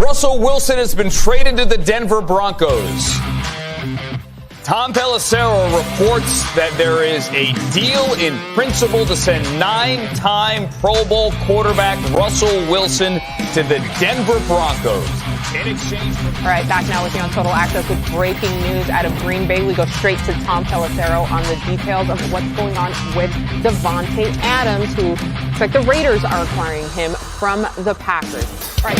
Russell Wilson has been traded to the Denver Broncos. Tom Pelissero reports that there is a deal in principle to send 9-time Pro Bowl quarterback Russell Wilson to the Denver Broncos. In exchange for... All right, back now with you on Total Access with breaking news out of Green Bay. We go straight to Tom Pelissero on the details of what's going on with Davante Adams, who looks like the Raiders are acquiring him from the Packers. All right.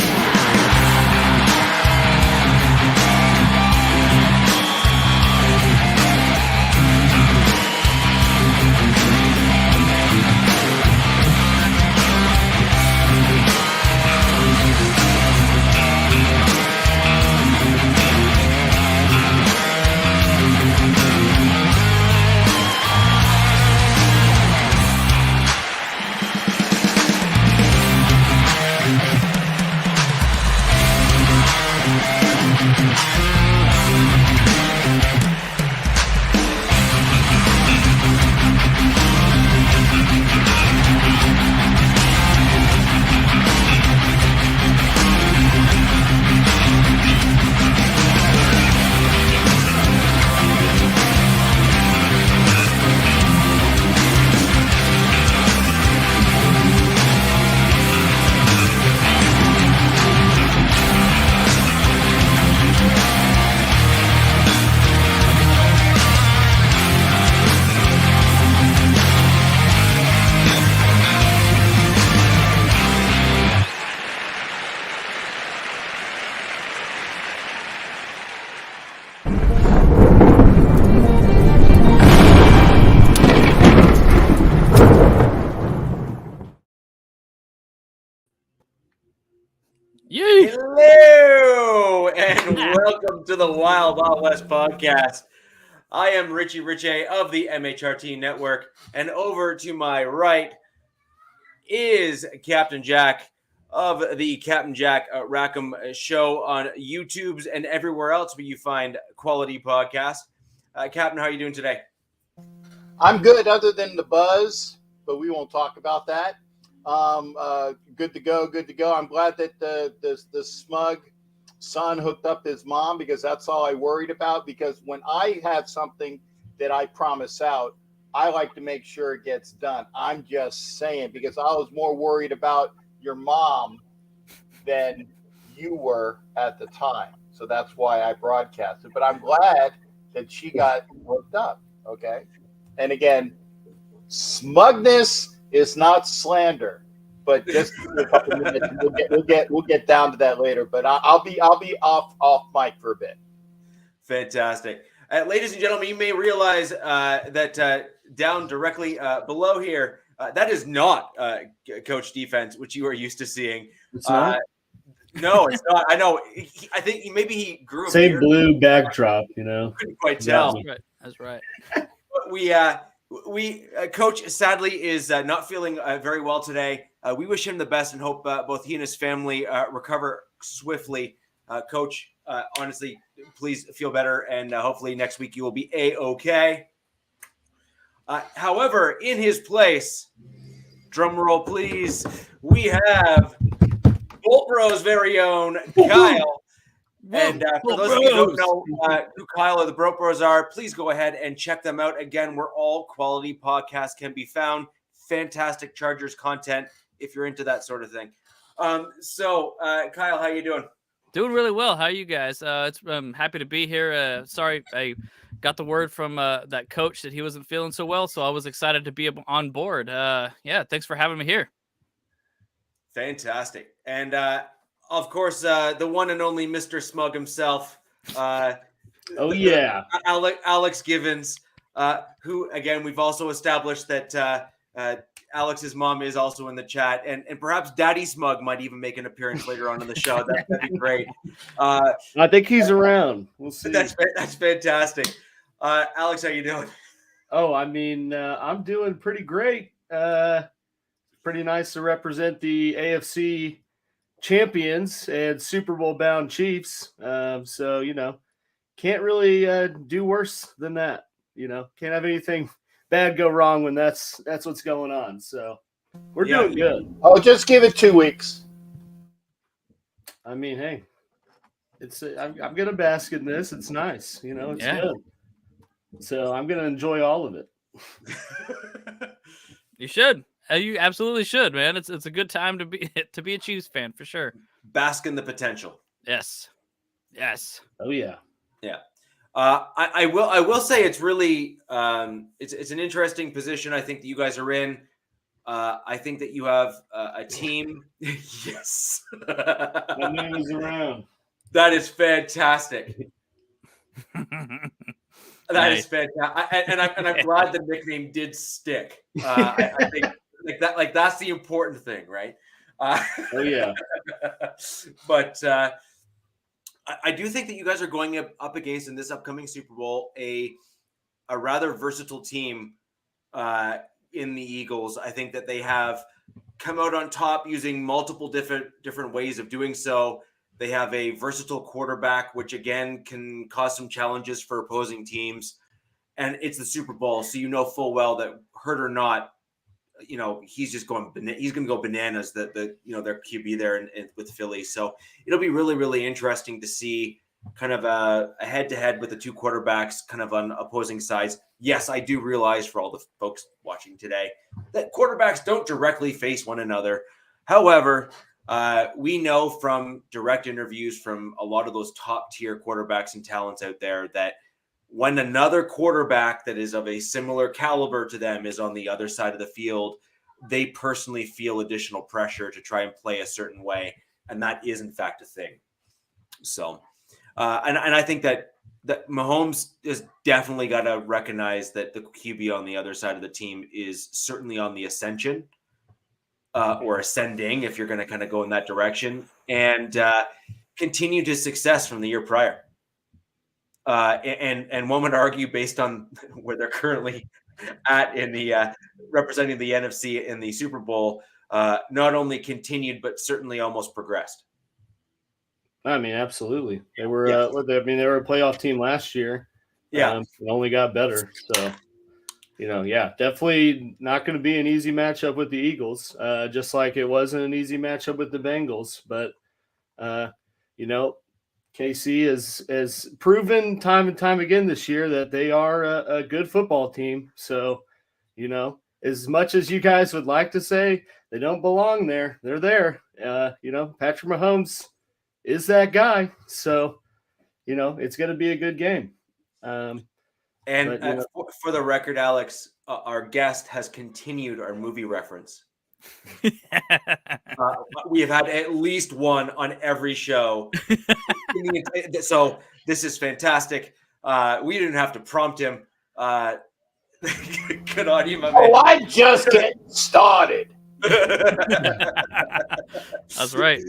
Hello and welcome to the Wild Wild West podcast. I am RichiRichEh of the MHRT Network, and over to my right is Captain Jack of the Captain Jack Rackham Show on YouTube's and everywhere else where you find quality podcasts. Captain, how are you doing today? I'm good, other than the buzz, but we won't talk about that. Good to go. I'm glad that the smug son hooked up his mom, because that's all I worried about. Because when I have something that I promise out, I like to make sure it gets done. I'm just saying, because I was more worried about your mom than you were at the time. So that's why I broadcasted. But I'm glad that she got hooked up. Okay. And again, smugness is not slander, but just a couple minutes, we'll get down to that later. But I'll be off mic for a bit. Fantastic, ladies and gentlemen. You may realize that down directly below here, that is not Coach Defense, which you are used to seeing. It's not. No, it's not. I know. I think maybe he grew up. Same blue backdrop, you know. Couldn't quite tell. That's right. But we Coach sadly is not feeling very well today. We wish him the best and hope both he and his family recover swiftly. Coach, honestly, please feel better, and hopefully next week you will be A-okay. However, in his place, drum roll please, we have Bolt Bros' very own Kyle. And for those of you who don't know who Kyle or the Broke Bros are, please go ahead and check them out. Again, where all quality podcasts can be found. Fantastic Chargers content if you're into that sort of thing. So, Kyle, how you doing? Doing really well. How are you guys? I'm happy to be here. Sorry, I got the word from that coach that he wasn't feeling so well, so I was excited to be on board. Yeah, thanks for having me here. Fantastic. And of course, the one and only Mr. Smug himself. Alex Givens, who, again, we've also established that Alex's mom is also in the chat. And perhaps Daddy Smug might even make an appearance later on in the show. That'd be great. I think he's around. We'll see. That's fantastic. Alex, how you doing? Oh, I mean, I'm doing pretty great. Pretty nice to represent the AFC champions and Super Bowl bound Chiefs. So, you know, can't really do worse than that. You know, can't have anything bad go wrong when that's what's going on. So we're doing good. Oh, just give it 2 weeks. I mean, hey, I'm gonna bask in this. It's nice, it's good. So I'm gonna enjoy all of it. You should. You absolutely should, man. It's a good time to be a Chiefs fan for sure. Bask in the potential. Yes. Oh yeah. Yeah. I will say it's really it's an interesting position I think that you guys are in. I think that you have a team. Yes. My name is around. That is fantastic. That is fantastic. And I'm glad the nickname did stick. I think that's the important thing, right? Oh yeah. But I do think that you guys are going up against in this upcoming Super Bowl a rather versatile team in the Eagles. I think that they have come out on top using multiple different ways of doing so. They have a versatile quarterback, which again can cause some challenges for opposing teams. And it's the Super Bowl, so full well that hurt or not, he's going to go bananas. Their QB there and with Philly. So it'll be really, really interesting to see kind of a head-to-head with the two quarterbacks kind of on opposing sides. Yes, I do realize for all the folks watching today that quarterbacks don't directly face one another. However, we know from direct interviews from a lot of those top-tier quarterbacks and talents out there that when another quarterback that is of a similar caliber to them is on the other side of the field, they personally feel additional pressure to try and play a certain way. And that is, in fact, a thing. So, and I think that Mahomes has definitely got to recognize that the QB on the other side of the team is certainly on the ascension or ascending, if you're going to kind of go in that direction, and continue to success from the year prior. And one would argue, based on where they're currently at in the representing the NFC in the Super Bowl, not only continued but certainly almost progressed. I mean, absolutely. They were. They were a playoff team last year. Yeah, it only got better. So, definitely not going to be an easy matchup with the Eagles. Just like it wasn't an easy matchup with the Bengals, but KC has proven time and time again this year that they are a good football team. So, as much as you guys would like to say they don't belong there, they're there. Patrick Mahomes is that guy. So, it's going to be a good game. For the record, Alex, our guest has continued our movie reference. We have had at least one on every show. So this is fantastic. We didn't have to prompt him. Good on you, my man. Oh, I just get started. That's right.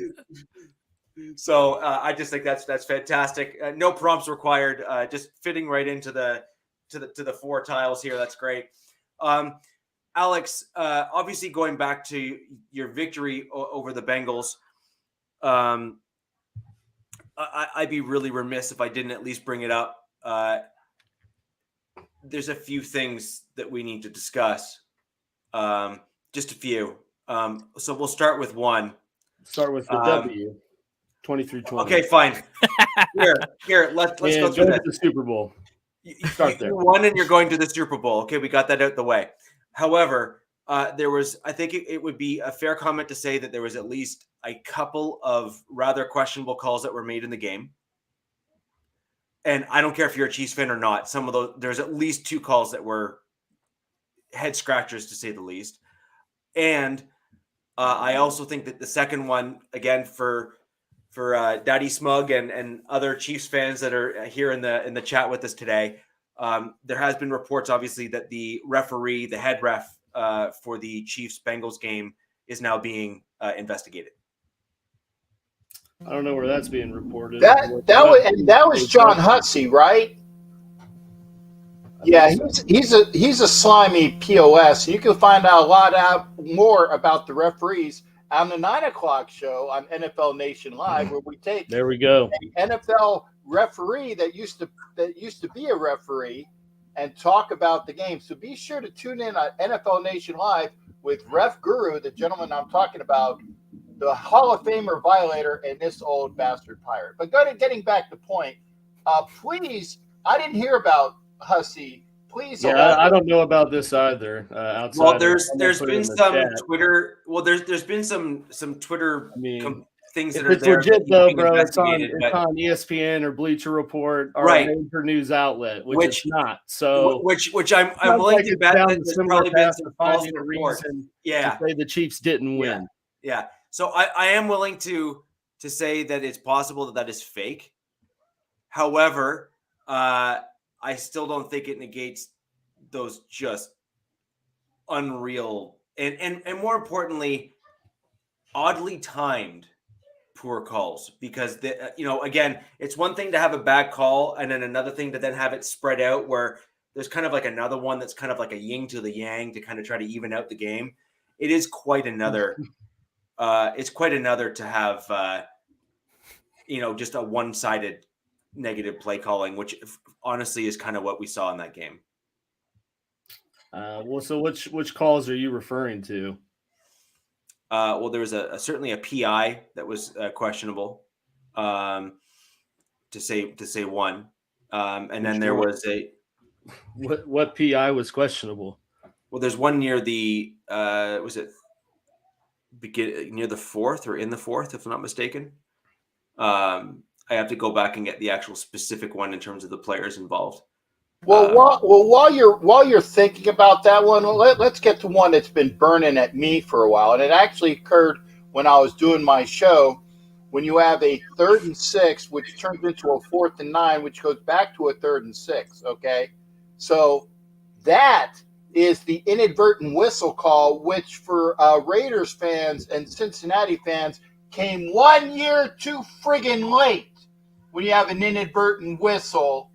So I just think that's fantastic. No prompts required. Just fitting right into the four tiles here. That's great. Alex, obviously going back to your victory over the Bengals, I'd be really remiss if I didn't at least bring it up. There's a few things that we need to discuss. Just a few. So we'll start with one. Start with the W. 23-20. Okay, fine. Here. Let's go through that. The Super Bowl. Start there. You won and you're going to the Super Bowl. Okay, we got that out the way. However, there was, I think it would be a fair comment to say that there was at least a couple of rather questionable calls that were made in the game. And I don't care if you're a Chiefs fan or not. Some of those, there's at least two calls that were head scratchers, to say the least. And I also think that the second one, again, for Daddy Smug and other Chiefs fans that are here in the chat with us today, there has been reports, obviously, that the referee, the head ref for the Chiefs-Bengals game is now being investigated. I don't know where that's being reported. That was John Hussey, right? Yeah, he's a slimy POS. You can find out a lot more about the referees on the 9:00 show on NFL Nation Live, where we take an NFL referee that used to be a referee and talk about the game. So be sure to tune in on NFL Nation Live with Ref Guru, the gentleman I'm talking about, the Hall of Famer violator and this old bastard pirate. But getting back to point, please, I didn't hear about Hussey. Please, yeah, I don't know about this either. Outside, Well, there's been some chat. Twitter. Well, there's been some Twitter things that if are it's there. legit though, bro, it's on but, ESPN or Bleacher Report or right. a major news outlet, which it's not. So which I'm willing to bet that there's probably been some false reports. Yeah, to say the Chiefs didn't win. Yeah. So I am willing to say that it's possible that is fake. However, I still don't think it negates those just unreal and more importantly, oddly timed poor calls, because again, it's one thing to have a bad call and then another thing to then have it spread out where there's kind of like another one that's kind of like a yin to the yang to kind of try to even out the game. It is quite another. It's quite another to have, just a one-sided negative play calling, which honestly is kind of what we saw in that game. So which calls are you referring to? Well, there was certainly a PI that was questionable, to say one, and then there was a what PI was questionable. Well, there's one near the was it near the fourth or in the fourth, if I'm not mistaken. I have to go back and get the actual specific one in terms of the players involved. Well, while you're thinking about that one, let's get to one that's been burning at me for a while, and it actually occurred when I was doing my show. When you have a 3rd and 6, which turns into a 4th and 9, which goes back to a 3rd and 6. Okay, so that is the inadvertent whistle call, which for Raiders fans and Cincinnati fans came 1 year too friggin' late. When you have an inadvertent whistle.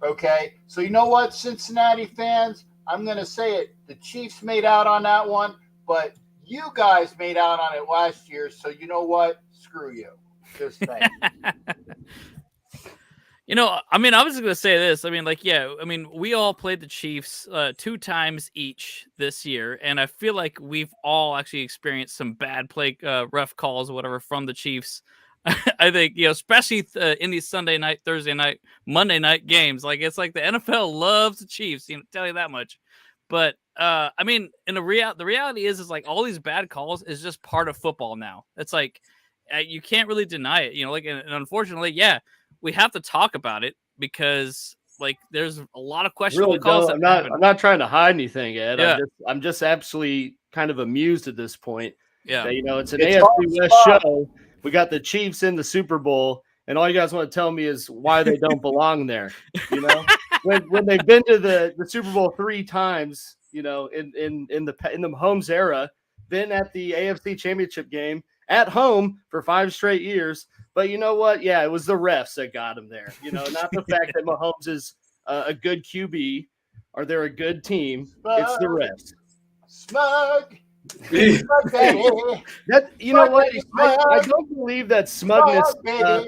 Okay, so you know what, Cincinnati fans? I'm going to say it. The Chiefs made out on that one, but you guys made out on it last year, so you know what? Screw you. Just saying. I was going to say this. We all played the Chiefs 2 times each this year, and I feel like we've all actually experienced some bad play, ref calls or whatever from the Chiefs. I think, especially in these Sunday night, Thursday night, Monday night games, it's like the NFL loves the Chiefs, tell you that much. But in the reality is like all these bad calls is just part of football now. It's like you can't really deny it, and unfortunately, we have to talk about it because there's a lot of questionable calls. I'm not trying to hide anything, Ed. Yeah. I'm just absolutely kind of amused at this point. Yeah, that, it's an AFC West show. We got the Chiefs in the Super Bowl, and all you guys want to tell me is why they don't belong there. When they've been to the Super Bowl 3 times, in the Mahomes era, been at the AFC Championship game at home for 5 straight years. But you know what? Yeah, it was the refs that got him there. Not the fact that Mahomes is a good QB or they're a good team. It's the refs. Smug. That I don't believe that smugness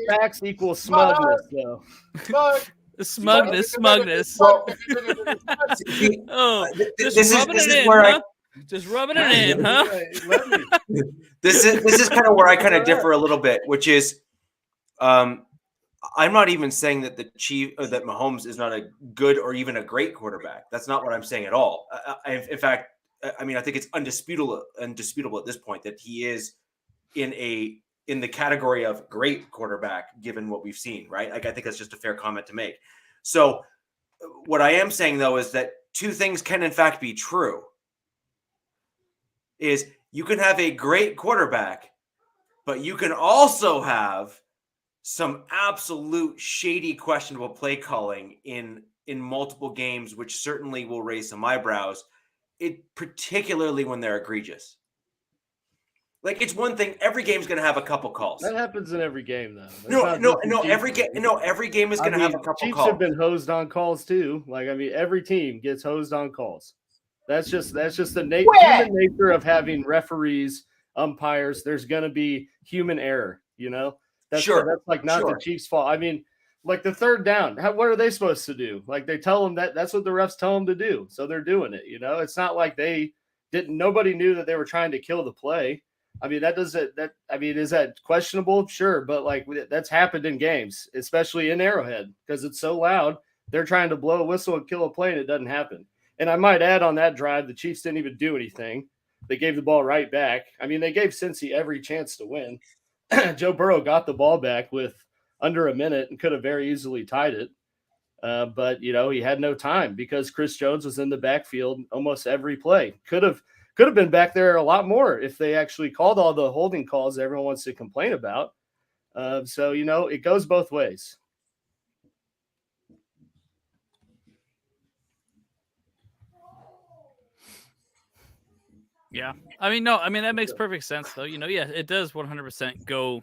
facts equal smugness though. Smugness. Just rubbing it in, huh? This is kind of where I kind of differ a little bit, which is, I'm not even saying that that Mahomes is not a good or even a great quarterback. That's not what I'm saying at all. In fact, I think it's undisputable at this point that he is in the category of great quarterback, given what we've seen, right? I think that's just a fair comment to make. So what I am saying though, is that 2 things can in fact be true. Is you can have a great quarterback, but you can also have some absolute shady, questionable play calling in multiple games, which certainly will raise some eyebrows. Particularly when they're egregious. It's one thing. Every game's going to have a couple calls. That happens in every game, though. Every game is going to have a couple Chiefs calls. Have been hosed on calls too. Every team gets hosed on calls. That's just the human nature of having referees, umpires. There's going to be human error. That's not the Chiefs' fault. The 3rd down, what are they supposed to do? They tell them that's what the refs tell them to do. So they're doing it. It's not like nobody knew that they were trying to kill the play. I mean, is that questionable? Sure. But like that's happened in games, especially in Arrowhead, because it's so loud. They're trying to blow a whistle and kill a play and it doesn't happen. And I might add on that drive, the Chiefs didn't even do anything. They gave the ball right back. I mean, they gave Cincy every chance to win. Joe Burrow got the ball back with under a minute and could have very easily tied it. But, he had no time because Chris Jones was in the backfield almost every play. Could have been back there a lot more if they actually called all the holding calls everyone wants to complain about. So, it goes both ways. Yeah. That makes perfect sense though. Yeah, it does 100% go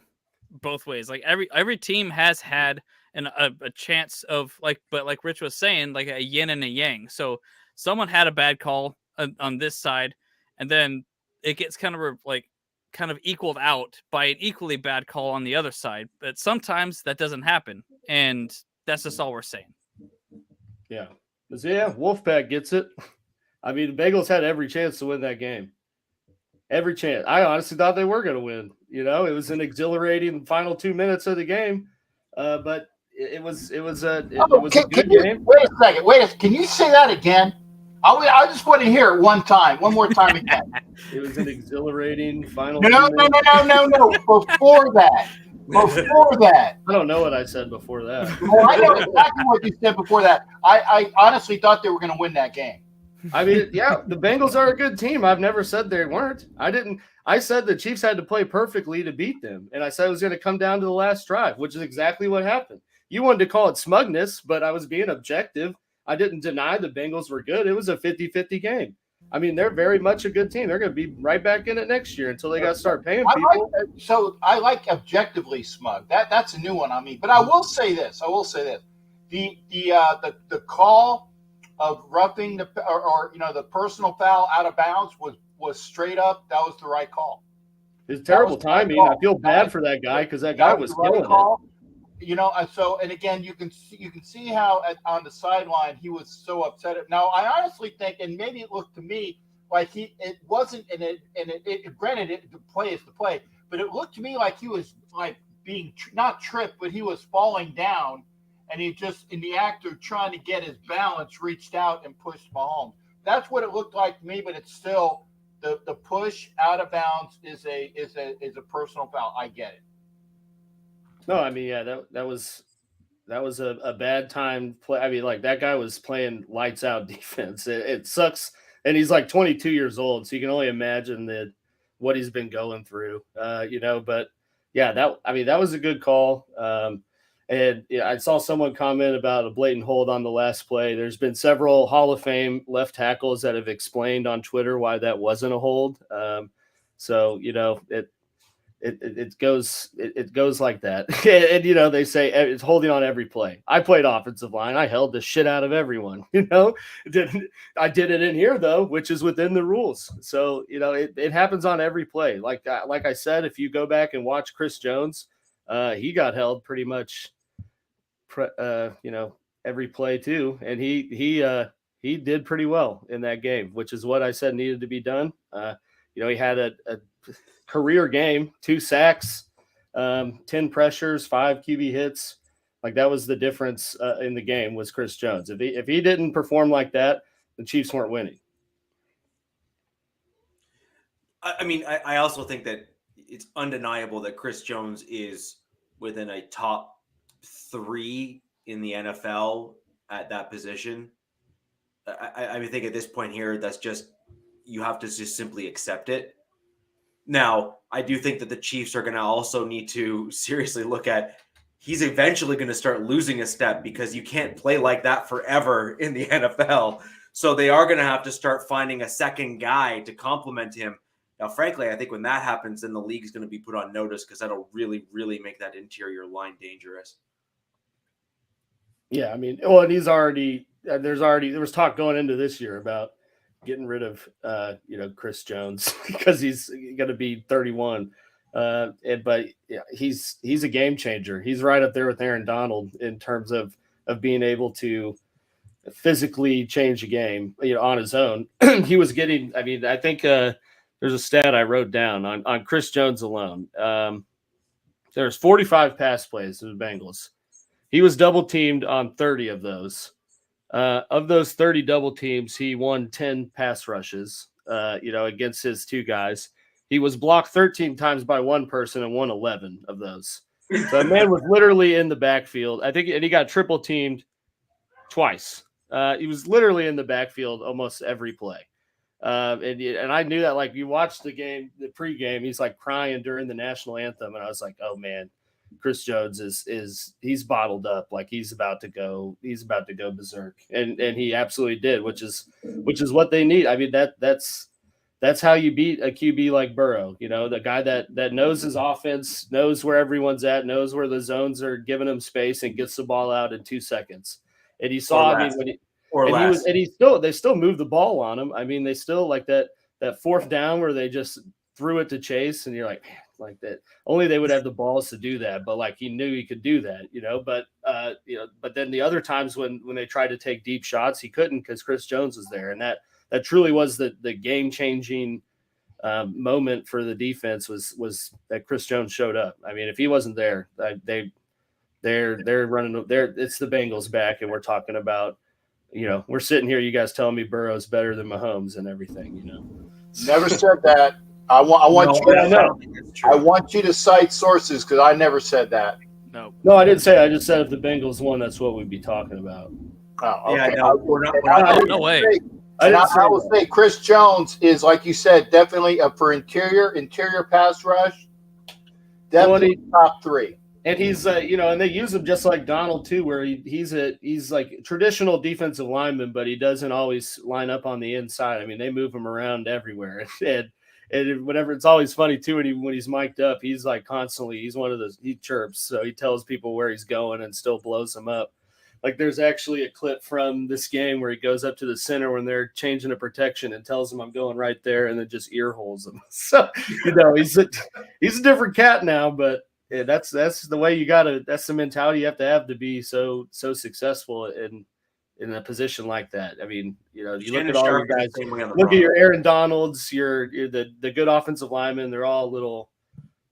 both ways. Like every team has had a chance of but like Rich was saying, like a yin and a yang. So someone had a bad call on this side, and then it gets kind of equaled out by an equally bad call on the other side. But sometimes that doesn't happen, and that's just all we're saying. Yeah. Wolfpack gets it. I mean, the Bengals had every chance to win that game. Every chance. I honestly thought they were going to win. It was an exhilarating final 2 minutes of the game, but it was a good game. Wait a second. Can you say that again? I just want to hear it one more time again. It was an exhilarating final. No. Before that. I don't know what I said before that. Well, I know exactly what you said before that. I honestly thought they were going to win that game. I mean, yeah, the Bengals are a good team. I've never said they weren't. I said the Chiefs had to play perfectly to beat them. And I said it was going to come down to the last drive, which is exactly what happened. You wanted to call it smugness, but I was being objective. I didn't deny the Bengals were good. It was a 50-50 game. I mean, they're very much a good team. They're going to be right back in it next year until they got to start paying people. I like objectively smug. That's a new one on me. But I will say this. The call of roughing the personal foul out of bounds was straight up. That was the right call. It's terrible timing. I feel bad for that guy because that guy was killing it. So and again, you can see how on the sideline he was so upset. Now I honestly think, and maybe it looked to me like it wasn't, granted the play is the play, but it looked to me like he was like being not tripped, but he was falling down. And he just, in the act of trying to get his balance, reached out and pushed Mahomes. That's what it looked like to me, but it's still the push out of bounds is a personal foul. I get it. No, I mean, yeah, that was a bad time play. I mean, like that guy was playing lights out defense. It sucks, and he's like 22 years old, so you can only imagine what he's been going through. But yeah, that was a good call. And I saw someone comment about a blatant hold on the last play. There's been several Hall of Fame left tackles that have explained on Twitter why that wasn't a hold. So it goes like that. And they say it's holding on every play. I played offensive line. I held the shit out of everyone. I did it in here though, which is within the rules. So it happens on every play. Like I said, if you go back and watch Chris Jones, he got held pretty much, every play too, and he did pretty well in that game, which is what I said needed to be done. He had a career game, 2 sacks, 10 pressures, 5 QB hits. Like that was the difference in the game was Chris Jones. If he didn't perform like that, the Chiefs weren't winning. I mean, I also think that it's undeniable that Chris Jones is within a top 3 in the NFL at that position. I think at this point here, that's just, you have to just simply accept it. Now, I do think that the Chiefs are going to also need to seriously look at, he's eventually going to start losing a step because you can't play like that forever in the NFL. So they are going to have to start finding a second guy to complement him. Now, frankly, I think when that happens, then the league is going to be put on notice because that'll really, really make that interior line dangerous. Yeah, I mean, well, and there was talk going into this year about getting rid of, Chris Jones because he's going to be 31. But yeah, he's a game changer. He's right up there with Aaron Donald in terms of being able to physically change a game, on his own. He was getting, I mean, I think there's a stat I wrote down on Chris Jones alone. There's 45 pass plays to the Bengals. He was double teamed on 30 of those. Of those 30 double teams, he won 10 pass rushes, against his two guys. He was blocked 13 times by one person and won 11 of those. So a man was literally in the backfield. I think, and he got triple teamed twice. He was literally in the backfield almost every play. And I knew that, like, you watched the game, the pregame, he's like crying during the national anthem. And I was like, oh man, Chris Jones he's bottled up. Like he's about to go berserk. And he absolutely did, which is what they need. I mean, that's how you beat a QB like Burrow, the guy that knows his offense, knows where everyone's at, knows where the zones are giving him space and gets the ball out in 2 seconds. And he saw, they still moved the ball on him. I mean, they still like that fourth down where they just threw it to Chase, and you're like, man, like that. Only they would have the balls to do that, but like he knew he could do that, But then the other times when they tried to take deep shots, he couldn't because Chris Jones was there, and that truly was the game changing moment for the defense was that Chris Jones showed up. I mean, if he wasn't there, they're running. It's the Bengals back, and we're talking about, we're sitting here, you guys telling me Burrow's better than Mahomes and everything, Never said that. I want you to cite sources because I never said that. No, I didn't say. I just said if the Bengals won, that's what we'd be talking about. Oh, okay. Yeah, no, we're not. no way. I will say Chris Jones is, like you said, definitely for interior pass rush, definitely top 3. And he's, and they use him just like Donald too, where he's like traditional defensive lineman, but he doesn't always line up on the inside. I mean, they move him around everywhere, and whatever. It's always funny too when he's mic'd up. He's like constantly. He's one of those. He chirps, so he tells people where he's going and still blows them up. Like there's actually a clip from this game where he goes up to the center when they're changing a protection and tells them I'm going right there, and then just ear holes them. So he's a different cat now, but. Yeah, that's the way you gotta. That's the mentality you have to be so successful in a position like that. I mean, you look at all your guys. Look at your Aaron Donalds, your the good offensive linemen. They're all a little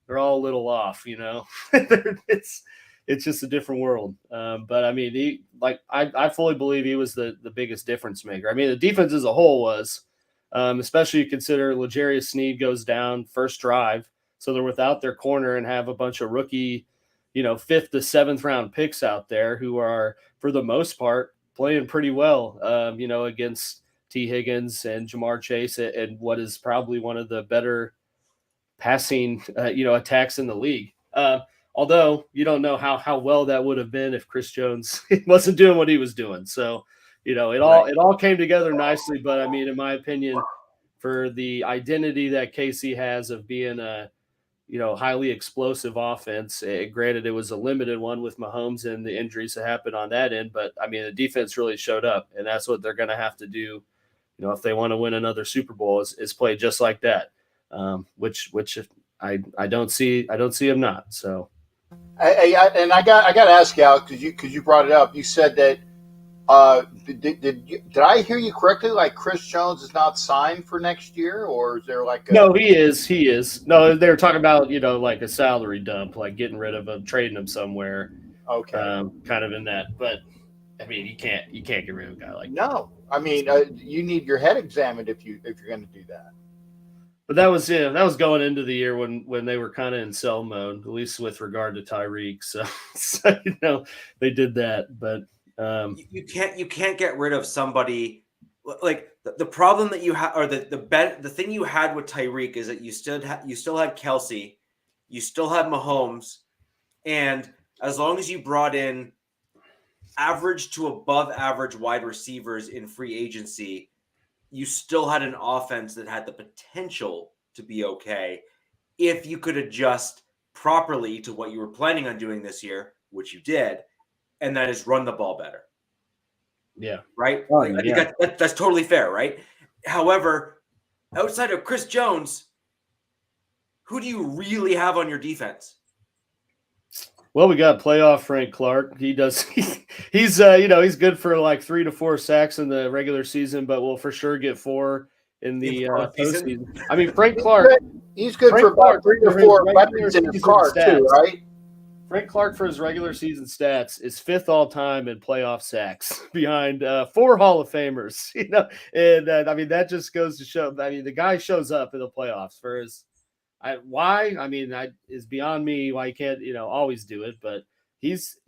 off. It's just a different world. But I mean, I fully believe he was the biggest difference maker. I mean, the defense as a whole was, especially you consider L'Jarius Sneed goes down first drive. So they're without their corner and have a bunch of rookie, 5th to 7th round picks out there who are, for the most part, playing pretty well, against T. Higgins and Jamar Chase and what is probably one of the better passing, attacks in the league. Although you don't know how well that would have been if Chris Jones wasn't doing what he was doing. So, it all came together nicely. But I mean, in my opinion, for the identity that KC has of being a highly explosive offense. Granted, it was a limited one with Mahomes and the injuries that happened on that end, but I mean, the defense really showed up, and that's what they're going to have to do, if they want to win another Super Bowl is play just like that, which I don't see them not. So, I got to ask you, Al, because you brought it up. You said that. Did I hear you correctly? Like Chris Jones is not signed for next year, or is there like No, he is. No, they were talking about, like a salary dump, like getting rid of him, trading him somewhere. Okay. Kind of in that. But I mean, you can't get rid of a guy like that. No. I mean, you need your head examined if you're going to do that. But that was going into the year when they were kind of in sell mode, at least with regard to Tyreek. So they did that, but you can't get rid of somebody like the problem that you have, or the thing you had with Tyreek is that you still had Kelsey, you still had Mahomes, and as long as you brought in average to above average wide receivers in free agency, you still had an offense that had the potential to be okay if you could adjust properly to what you were planning on doing this year, which you did. And that is run the ball better. Yeah. Right? Yeah. That's totally fair, right? However, outside of Chris Jones, who do you really have on your defense? Well, we got playoff Frank Clark. He's good for like 3 to 4 sacks in the regular season, but will for sure get 4 in the postseason. postseason. I mean, Frank Clark. He's good Frank for about Clark 3 or for his 4 regular weapons in his season car, too, stats. right? Frank Clark for his regular season stats is 5th all time in playoff sacks behind 4 Hall of Famers. And I mean that just goes to show. I mean the guy shows up in the playoffs for his. Why? I mean, is beyond me. Why he can't always do it, but he's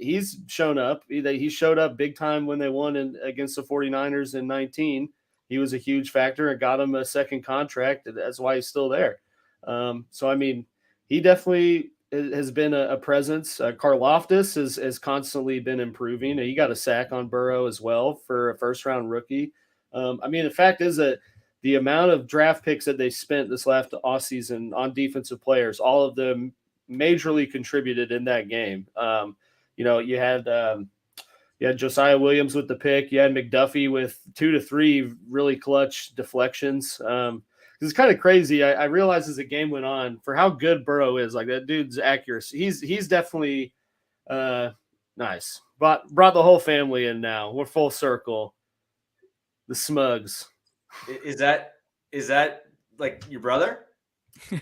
shown up. He showed up big time when they won against the 49ers in 19. He was a huge factor and got him a second contract. And that's why he's still there. So I mean, he definitely has been a presence. Karlaftis has constantly been improving. He got a sack on Burrow as well for a first-round rookie. I mean, the fact is that the amount of draft picks that they spent this last offseason on defensive players, all of them majorly contributed in that game. You had Josiah Williams with the pick. You had McDuffie with 2 to 3 really clutch deflections. It's kind of crazy. I realized as the game went on, for how good Burrow is, like that dude's accuracy. He's definitely nice. Brought the whole family in now. We're full circle. The Smugs. Is that like your brother?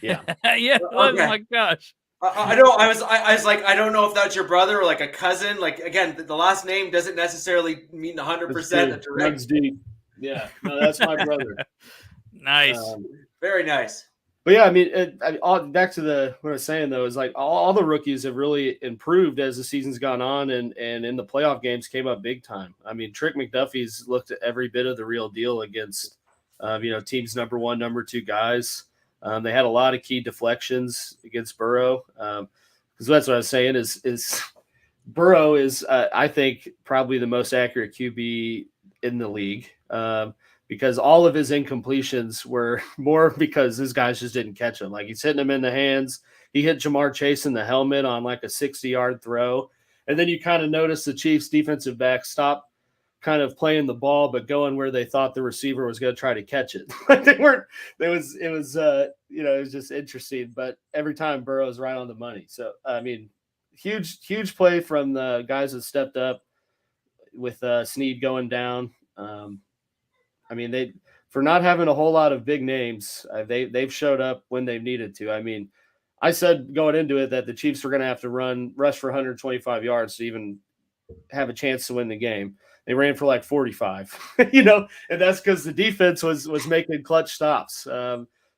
Yeah. Yeah. Oh my gosh. I know. I was like, I don't know if that's your brother or like a cousin. Like again, the last name doesn't necessarily mean 100%. Runs deep. Yeah. No, that's my brother. Nice. Very nice. But yeah, I mean, back to what I was saying though is like all the rookies have really improved as the season's gone on, and in the playoff games came up big time. I mean, Trick McDuffie's looked at every bit of the real deal against teams number 1, number 2 guys. They had a lot of key deflections against Burrow. Because that's what I was saying is Burrow is I think probably the most accurate QB in the league. Because all of his incompletions were more because his guys just didn't catch him. Like he's hitting him in the hands. He hit Jamar Chase in the helmet on like a 60-yard throw. And then you kind of notice the Chiefs defensive back stop kind of playing the ball, but going where they thought the receiver was going to try to catch it. Like they weren't, it was just interesting, but every time Burrow's right on the money. So, I mean, huge play from the guys that stepped up with Snead going down. I mean, they for not having a whole lot of big names, they've showed up when they've needed to. I mean, I said going into it that the Chiefs were going to have to rush for 125 yards to even have a chance to win the game. They ran for like 45, and that's because the defense was making clutch stops.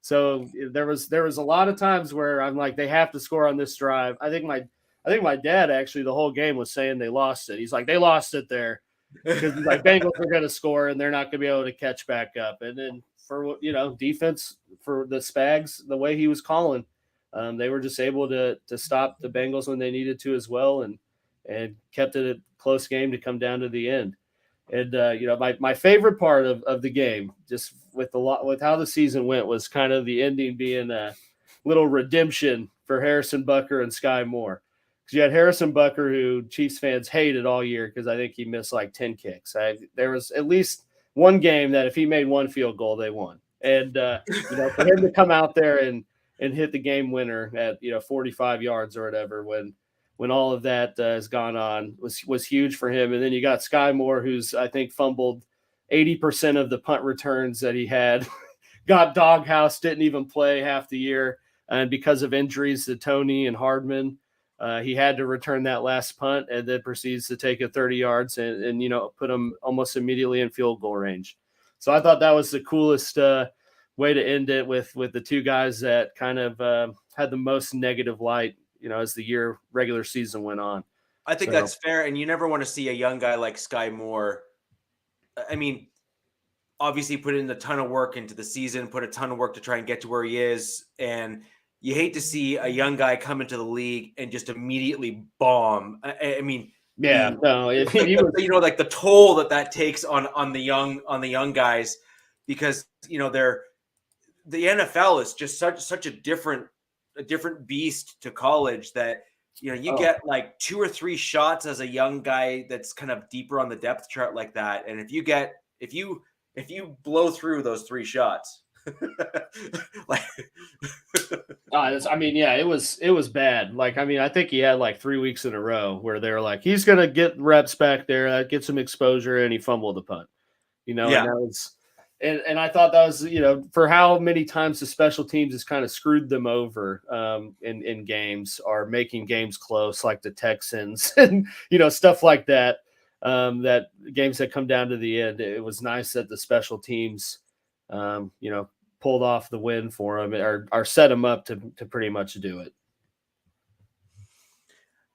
So there was a lot of times where I'm like, they have to score on this drive. I think my dad actually the whole game was saying they lost it. He's like, they lost it there. Because like Bengals are going to score and they're not going to be able to catch back up. And then for defense for the Spags, the way he was calling, they were just able to stop the Bengals when they needed to as well, and kept it a close game to come down to the end. And my favorite part of the game, just with how the season went, was kind of the ending being a little redemption for Harrison Butker and Sky Moore. You had Harrison Butker, who Chiefs fans hated all year because I think he missed like 10 kicks. There was at least one game that if he made one field goal, they won. And for him to come out there and hit the game winner at 45 yards or whatever when all of that has gone on was huge for him. And then you got Sky Moore, who's I think fumbled 80% of the punt returns that he had, got doghouse, didn't even play half the year, and because of injuries to Tony and Hardman. He had to return that last punt and then proceeds to take it 30 yards and put him almost immediately in field goal range. So I thought that was the coolest way to end it with the 2 guys that kind of had the most negative light, as the regular season went on. I think that's fair. And you never want to see a young guy like Sky Moore. I mean, obviously put in a ton of work into the season, put a ton of work to try and get to where he is. And you hate to see a young guy come into the league and just immediately bomb. I mean, yeah, like the toll that takes on the young guys, because the NFL is just such a different beast to college that you get like 2 or 3 shots as a young guy that's kind of deeper on the depth chart like that, and if you blow through those 3 shots. It was bad. Like, I mean, I think he had like 3 weeks in a row where they were like, he's going to get reps back there, that gets some exposure, and he fumbled the punt, and And I thought that was, for how many times the special teams has kind of screwed them over in games or making games close, like the Texans and, stuff like that, that games that come down to the end. It was nice that the special teams, pulled off the win for them or set them up to pretty much do it.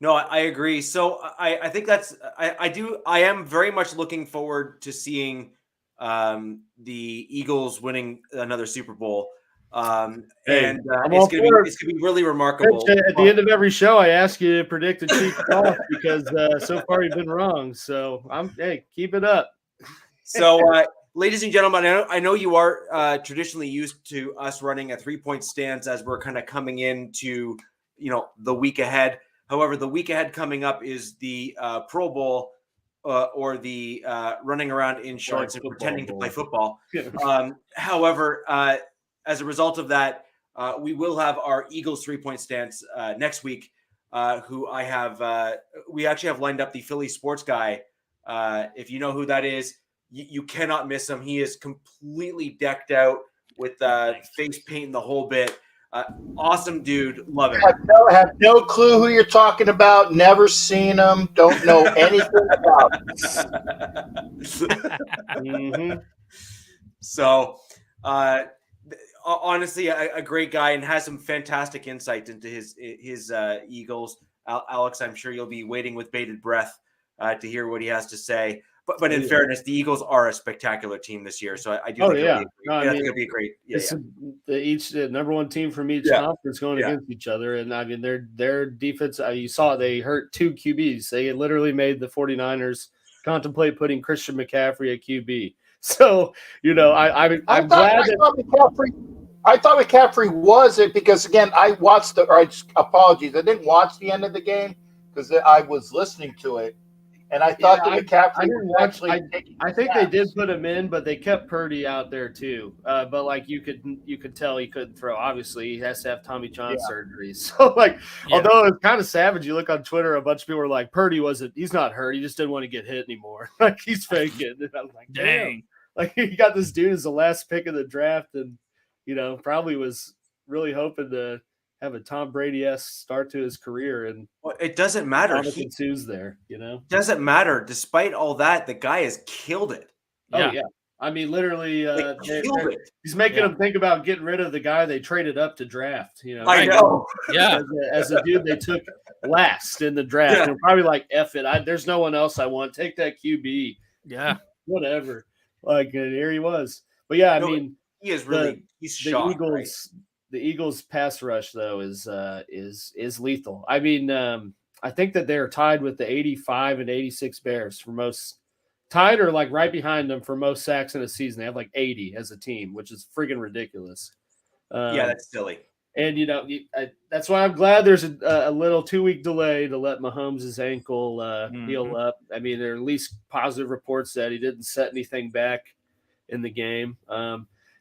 No, I agree. So I think I am very much looking forward to seeing the Eagles winning another Super Bowl. And it's going to be really remarkable. At the end of every show, I ask you to predict the Chiefs off because so far you've been wrong. So keep it up. So, ladies and gentlemen, I know you are traditionally used to us running a 3-point stance as we're kind of coming into, the week ahead. However, the week ahead coming up is the Pro Bowl or the running around in shorts and pretending to play football. However, as a result of that, we will have our Eagles 3-point stance next week, who I have we actually have lined up the Philly sports guy. If you know who that is, you cannot miss him. He is completely decked out with face paint and the whole bit. Awesome dude. Love it. I have no clue who you're talking about. Never seen him. Don't know anything about him. Mm-hmm. So, honestly, a great guy and has some fantastic insight into his Eagles. Alex, I'm sure you'll be waiting with bated breath to hear what he has to say. But in fairness, the Eagles are a spectacular team this year. So I do think it'll be a great. Each number one team from each conference going against each other. And I mean, their defense, you saw they hurt 2 QBs. They literally made the 49ers contemplate putting Christian McCaffrey at QB. So, I'm glad I thought McCaffrey was it because, again, I watched apologies. I didn't watch the end of the game because I was listening to it. And I thought that McCaffrey I think they did put him in, but they kept Purdy out there too. But like you could tell he couldn't throw. Obviously, he has to have Tommy John surgery. So although it's kind of savage, you look on Twitter, a bunch of people were like, Purdy he's not hurt. He just didn't want to get hit anymore. Like he's faking. And I was like, dang. Like you got this dude as the last pick of the draft, and probably was really hoping to have a Tom Brady-esque start to his career, and it doesn't matter. He ensues there, Doesn't matter. Despite all that, the guy has killed it. Oh yeah. I mean, literally, he's making them think about getting rid of the guy they traded up to draft. I know. Yeah, as a dude they took last in the draft, Yeah. they're probably like, "F it, there's no one else I want. Take that QB." Yeah, whatever. Like, and here he was. But yeah, I mean, he is really he's shot. The Eagles pass rush though is lethal. I mean, I think that they're tied with the 85 and 86 Bears for most, tied or like right behind them for most sacks in a season. They have like 80 as a team, which is friggin' ridiculous. That's silly. And that's why I'm glad there's a little 2-week delay to let Mahomes' ankle heal up. I mean, there are at least positive reports that he didn't set anything back in the game.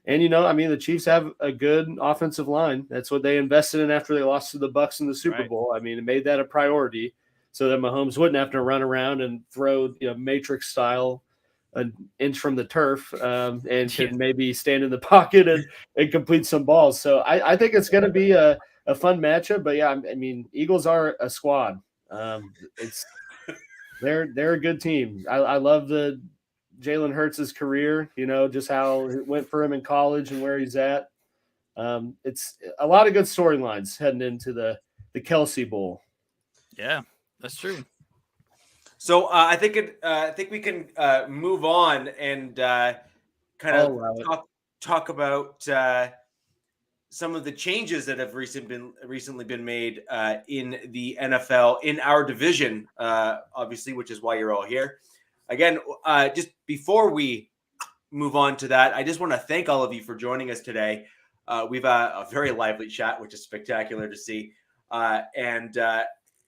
And the Chiefs have a good offensive line. That's what they invested in after they lost to the Bucs in the Super Bowl. I mean, it made that a priority so that Mahomes wouldn't have to run around and throw, Matrix style an inch from the turf and could maybe stand in the pocket and complete some balls. So I think it's going to be a fun matchup. But yeah, I mean, Eagles are a squad. They're a good team. I love the Jalen Hurts' career, just how it went for him in college and where he's at. It's a lot of good storylines heading into the Kelsey Bowl. Yeah, that's true. So I think we can move on and kind of talk about some of the changes that have recently been made in the NFL in our division, obviously, which is why you're all here. Again, just before we move on to that, I just want to thank all of you for joining us today. We've a very lively chat, which is spectacular to see. And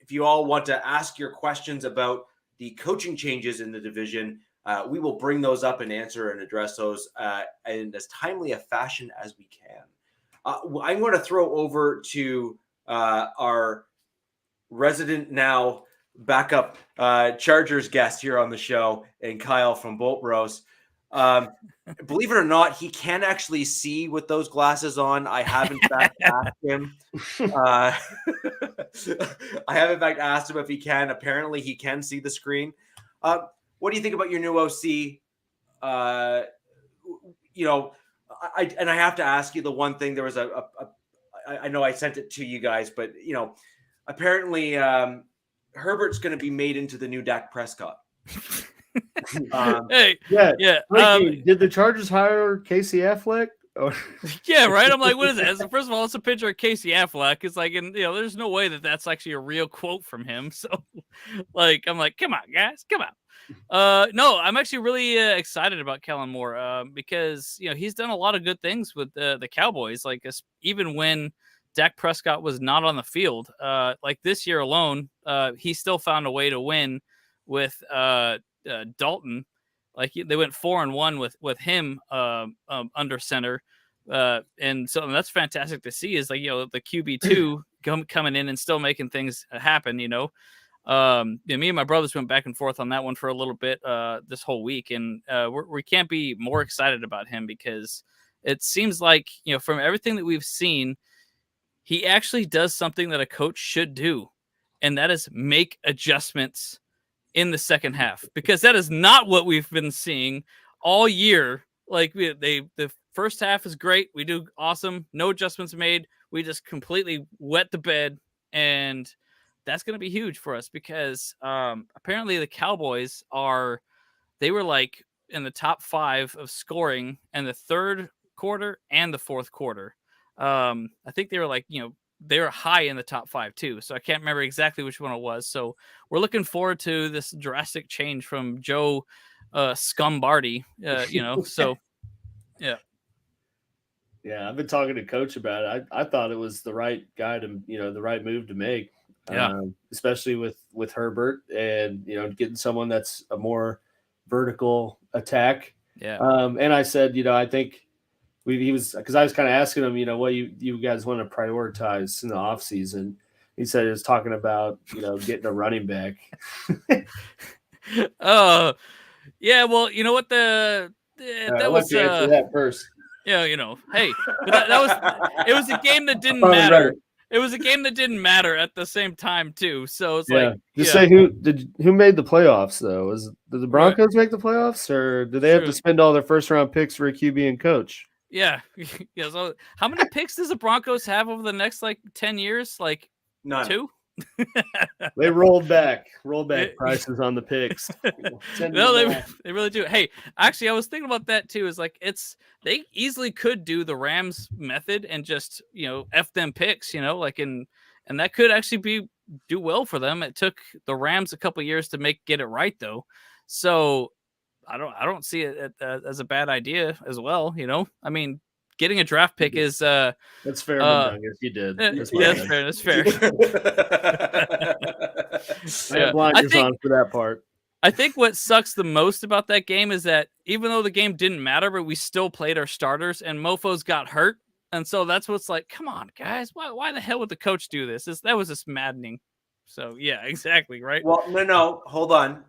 if you all want to ask your questions about the coaching changes in the division, we will bring those up and answer and address those in as timely a fashion as we can. I'm going to throw over to our resident now backup Chargers guest here on the show, and Kyle from Bolt Bros. Believe it or not, he can actually see with those glasses on. I have in fact asked him. I have in fact asked him if he can. Apparently, he can see the screen. What do you think about your new OC? I have to ask you the one thing. There was I know I sent it to you guys, but apparently Herbert's going to be made into the new Dak Prescott. Hey, yeah. Did the Chargers hire Casey Affleck? Yeah, right. I'm like, what is that? First of all, it's a picture of Casey Affleck. It's like, there's no way that that's actually a real quote from him. So, I'm like, come on, guys, come on. No, I'm actually really excited about Kellen Moore because he's done a lot of good things with the Cowboys. Like even when Dak Prescott was not on the field, like this year alone, he still found a way to win with Dalton. Like they went 4-1 with him under center, and so that's fantastic to see. Is like the QB2 coming in and still making things happen. Me and my brothers went back and forth on that one for a little bit this whole week, and we can't be more excited about him because it seems like from everything that we've seen, he actually does something that a coach should do, and that is make adjustments in the second half, because that is not what we've been seeing all year. Like the first half is great. We do awesome. No adjustments made. We just completely wet the bed. And that's going to be huge for us because apparently the Cowboys they were like in the top 5 of scoring in the third quarter and the fourth quarter. I think they were like, they were high in the top 5 too. So I can't remember exactly which one it was. So we're looking forward to this drastic change from Joe Scumbardi, so yeah. Yeah. I've been talking to Coach about it. I thought it was the right guy to, the right move to make, especially with Herbert and, getting someone that's a more vertical attack. Yeah. And I said, I think, he was, because I was kind of asking him, what you guys want to prioritize in the offseason. He said he was talking about, getting a running back. Oh, yeah. Well, you know what that was. Answer that first. Yeah, hey, but it was a game that didn't matter. Right. It was a game that didn't matter at the same time too. So it's say who made the playoffs though? Did the Broncos make the playoffs, or did they have to spend all their first round picks for a QB and coach? Yeah. Yeah. So how many picks does the Broncos have over the next 10 years? Like none. 2? They rolled back prices on the picks. No, they really do. Hey, actually, I was thinking about that too. Is they easily could do the Rams method and just F them picks, and that could actually do well for them. It took the Rams a couple years to get it right though. So I don't see it as a bad idea as well. I mean, getting a draft pick is that's fair. You did. That's fair. That's fair. I have blinders on for that part. I think what sucks the most about that game is that even though the game didn't matter, but we still played our starters and mofos got hurt, and so that's what's like. Come on, guys, why the hell would the coach do this? That was just maddening. So yeah, exactly right. Well, no, hold on.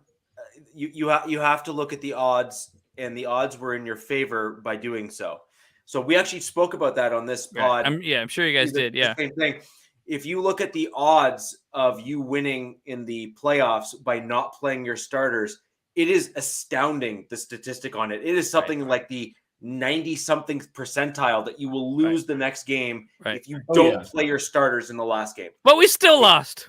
You have to look at the odds, and the odds were in your favor by doing so. So we actually spoke about that on this pod. I'm sure you guys did. Yeah. Same thing. If you look at the odds of you winning in the playoffs by not playing your starters, it is astounding, the statistic on it. It is something like the 90-something percentile that you will lose the next game if you don't play your starters in the last game. But we still lost.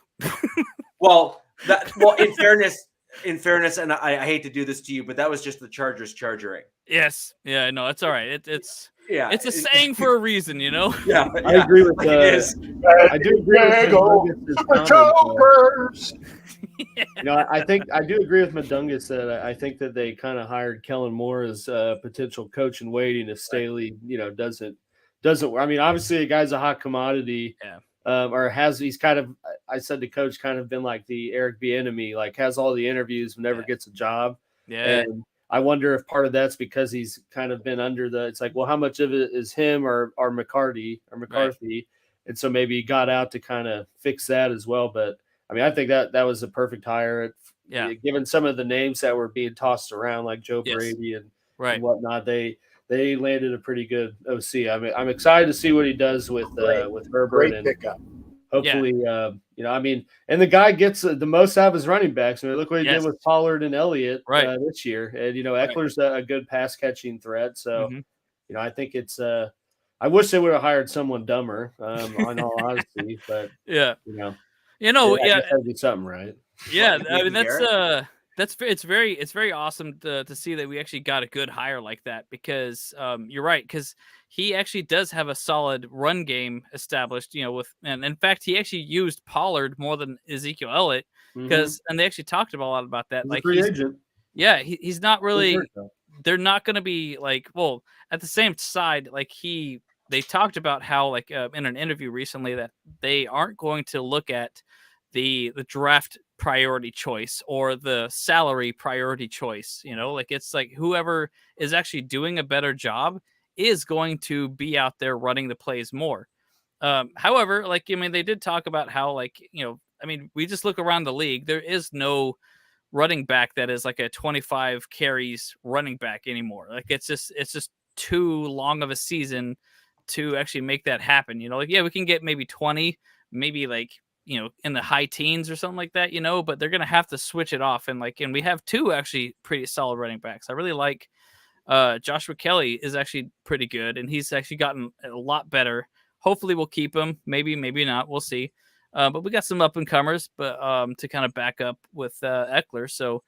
In fairness, and I hate to do this to you, but that was just the Chargers chargering. Yes. Yeah, no, it's all right. It's a saying for a reason, Yeah, I agree with I do agree with Chokers. I do agree with Madungus that I think that they kind of hired Kellen Moore as a potential coach in waiting if Staley, doesn't. I mean, obviously, the guy's a hot commodity. Yeah. He's kind of, I said to Coach, kind of been like the Eric Bieniemy, like has all the interviews, but never gets a job. Yeah. And I wonder if part of that's because he's kind of been under it's like, well, how much of it is him or McCarthy? Right. And so maybe he got out to kind of fix that as well. But I mean, I think that was a perfect hire. Given some of the names that were being tossed around, like Joe Brady and and whatnot. They landed a pretty good OC. I mean, I'm excited to see what he does with Herbert. Great and pickup. hopefully, I mean, and the guy gets the most out of his running backs. I mean, look what he did with Pollard and Elliott this year. And, Eckler's a good pass catching threat. So, I think it's I wish they would have hired someone dumber, in all honesty, but I guess that'd be something, right? Yeah, I mean it's very awesome to see that we actually got a good hire like that, because you're right, because he actually does have a solid run game established, and in fact he actually used Pollard more than Ezekiel Elliott, because and they actually talked about a lot about that. He's like a free agent. Yeah, he's not really. They're not going to be like, well, at the same side, like they talked about how, like, in an interview recently, that they aren't going to look at the draft priority choice or the salary priority choice. Like, it's like whoever is actually doing a better job is going to be out there running the plays more. However, like, I mean, they did talk about how, like, I mean, we just look around the league. There is no running back that is like a 25 carries running back anymore. Like, it's just too long of a season to actually make that happen. Like, yeah, we can get maybe 20, maybe like, in the high teens or something like that, but they're going to have to switch it off. And we have two actually pretty solid running backs. I really like Joshua Kelly is actually pretty good, and he's actually gotten a lot better. Hopefully we'll keep him. Maybe not. We'll see. But we got some up and comers, but to kind of back up with Eckler. So,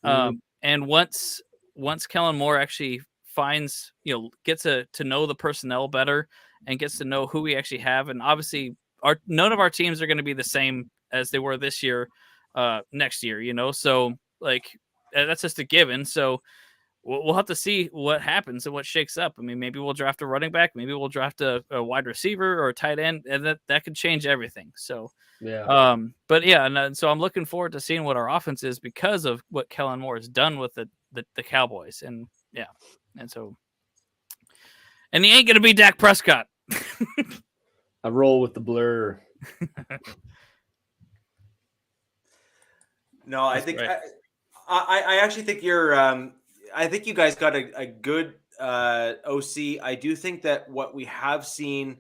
and once Kellen Moore actually finds, gets to know the personnel better and gets to know who we actually have, and obviously none of our teams are going to be the same as they were this year, next year. So like that's just a given. So we'll have to see what happens and what shakes up. I mean, maybe we'll draft a running back, maybe we'll draft a wide receiver or a tight end, and that could change everything. So, but yeah, and so I'm looking forward to seeing what our offense is because of what Kellen Moore has done with the Cowboys. And and he ain't going to be Dak Prescott. I roll with the blur. No, I think I actually think you're. I think you guys got a good OC. I do think that what we have seen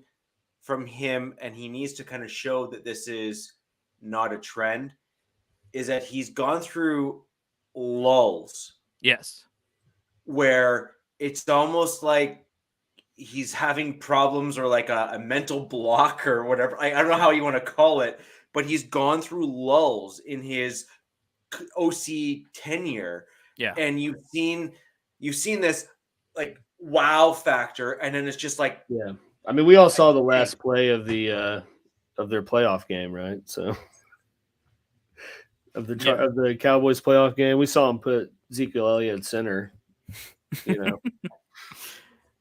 from him, and he needs to kind of show that this is not a trend, is that he's gone through lulls. Yes. Where it's almost like he's having problems or like a mental block or whatever. I don't know how you want to call it, but he's gone through lulls in his OC tenure. Yeah. And you've seen this like wow factor, and then it's just like, yeah. I mean, we all saw the last play of the of their playoff game, right? So of the Cowboys playoff game, we saw him put Ezekiel Elliott at center.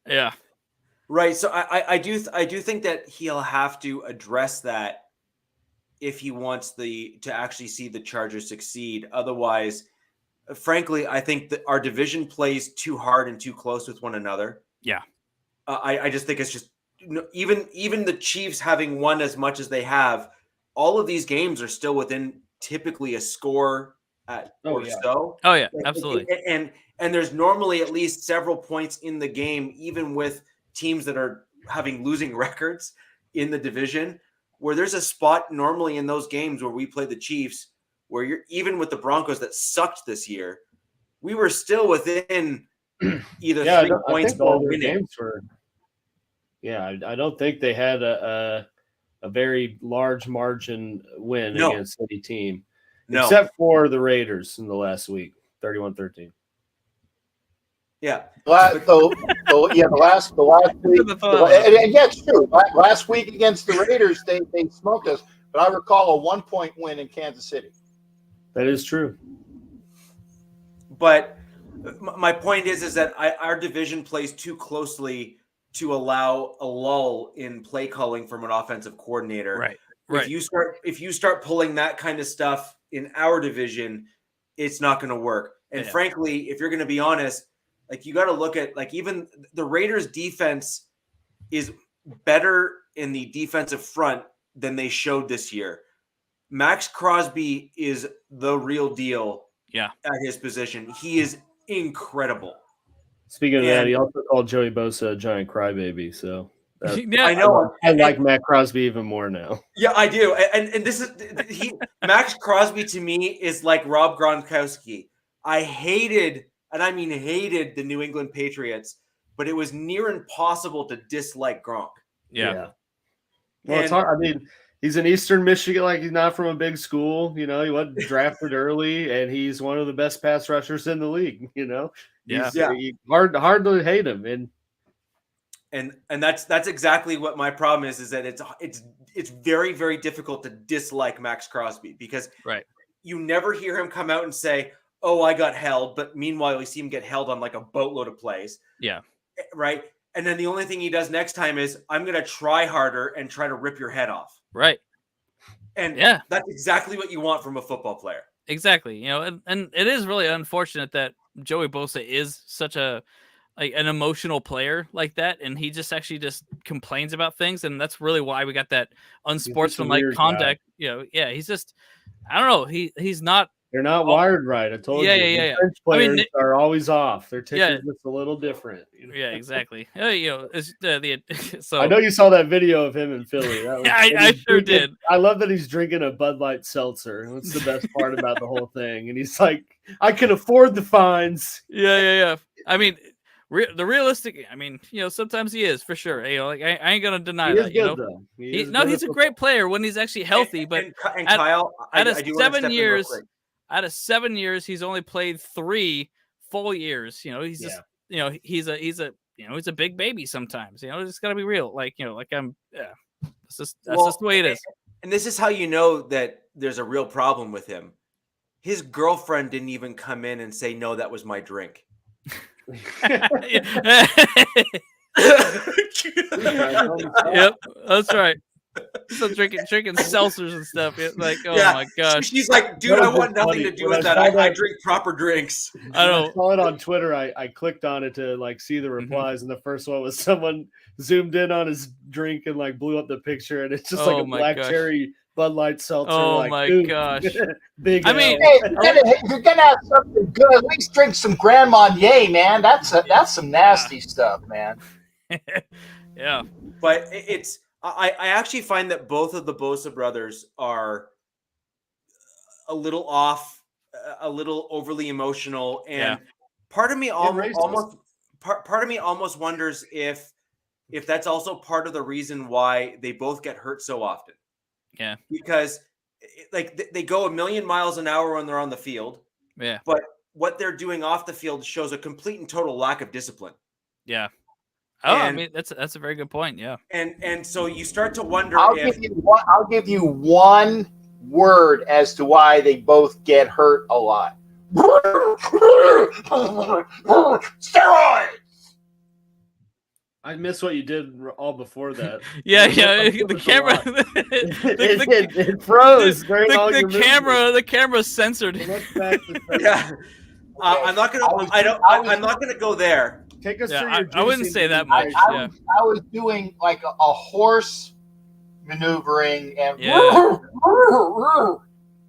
Yeah. Right. So I do think that he'll have to address that if he wants to actually see the Chargers succeed. Otherwise, frankly, I think that our division plays too hard and too close with one another. Yeah. I just think it's just even the Chiefs having won as much as they have, all of these games are still within typically a score so. Oh yeah, absolutely. And there's normally at least several points in the game, even with teams that are having losing records in the division, where there's a spot normally in those games where we play the Chiefs, where you're even with the Broncos that sucked this year, we were still within either 3 points or winning. I don't think they had a very large margin win against any team, except for the Raiders in the last week, 31-13. Yeah. The last week, and it's true. Last week against the Raiders, they smoked us. But I recall a 1-point win in Kansas City. That is true. But my point is that our division plays too closely to allow a lull in play calling from an offensive coordinator. Right. If you start pulling that kind of stuff in our division, it's not going to work. And frankly, if you're going to be honest, like, you got to look at, like, even the Raiders defense is better in the defensive front than they showed this year. Max Crosby is the real deal at his position. He is incredible. Speaking of that, he also called Joey Bosa a giant crybaby. So Yeah, I know. I like Matt Crosby even more now. Yeah, I do. And this is Max Crosby to me is like Rob Gronkowski. I hated, and I mean hated, the New England Patriots, but it was near impossible to dislike Gronk. yeah. Well, it's hard. I mean, he's in Eastern Michigan, like he's not from a big school. You know, he wasn't drafted early, and he's one of the best pass rushers in the league. You know, hard to hate him. And that's exactly what my problem is that it's very, very difficult to dislike Max Crosby because you never hear him come out and say, "Oh, I got held," but meanwhile you see him get held on like a boatload of plays. Yeah. Right. And then the only thing he does next time is, "I'm going to try harder and try to rip your head off." Right. And that's exactly what you want from a football player. Exactly. You know, and it is really unfortunate that Joey Bosa is such an emotional player like that, and he just complains about things, and that's really why we got that unsportsmanlike conduct. You know, he's just, I don't know, he's not. They're not wired right. I told you. Yeah. French players are always off. Their ticket's just a little different. You know? Yeah, exactly. You know, it's so I know you saw that video of him in Philly. That was, I sure did. I love that he's drinking a Bud Light seltzer. That's the best part about the whole thing. And he's like, "I can afford the fines." Yeah. I mean, the realistic. I mean, you know, sometimes he is for sure. You know, like I ain't gonna deny that. You know, he's a great player when he's actually healthy. But and Kyle, out of 7 years. Out of 7 years, he's only played 3 full years. You know, he's just, you know, he's a big baby sometimes. You know, it's got to be real. Like, you know, like that's just the way it is. And this is how you know that there's a real problem with him. His girlfriend didn't even come in and say, "No, that was my drink." Yep, that's right. So drinking seltzers and stuff. Like, oh my gosh. She's like, "Dude, I want nothing to do with that. I drink proper drinks." I saw it on Twitter. I clicked on it to like see the replies, and the first one was someone zoomed in on his drink and like blew up the picture, and it's just like a black cherry Bud Light seltzer. Oh like, my dude, gosh. big. I mean, hey, if you're gonna have something good, at least drink some Grand Marnier, man. That's some nasty stuff, man. Yeah, but it's. I actually find that both of the Bosa brothers are a little off, a little overly emotional, and part of me almost wonders if that's also part of the reason why they both get hurt so often. Yeah, because like they go 1,000,000 miles an hour when they're on the field. Yeah, but what they're doing off the field shows a complete and total lack of discipline. Yeah. Oh, I mean that's a very good point. Yeah, and so you start to wonder. I'll give you one word as to why they both get hurt a lot. Steroids. I miss what you did all before that. The camera. It froze. The camera censored. Yeah, I'm not gonna go there. Take us through your I wouldn't say that much. I was doing like a horse maneuvering and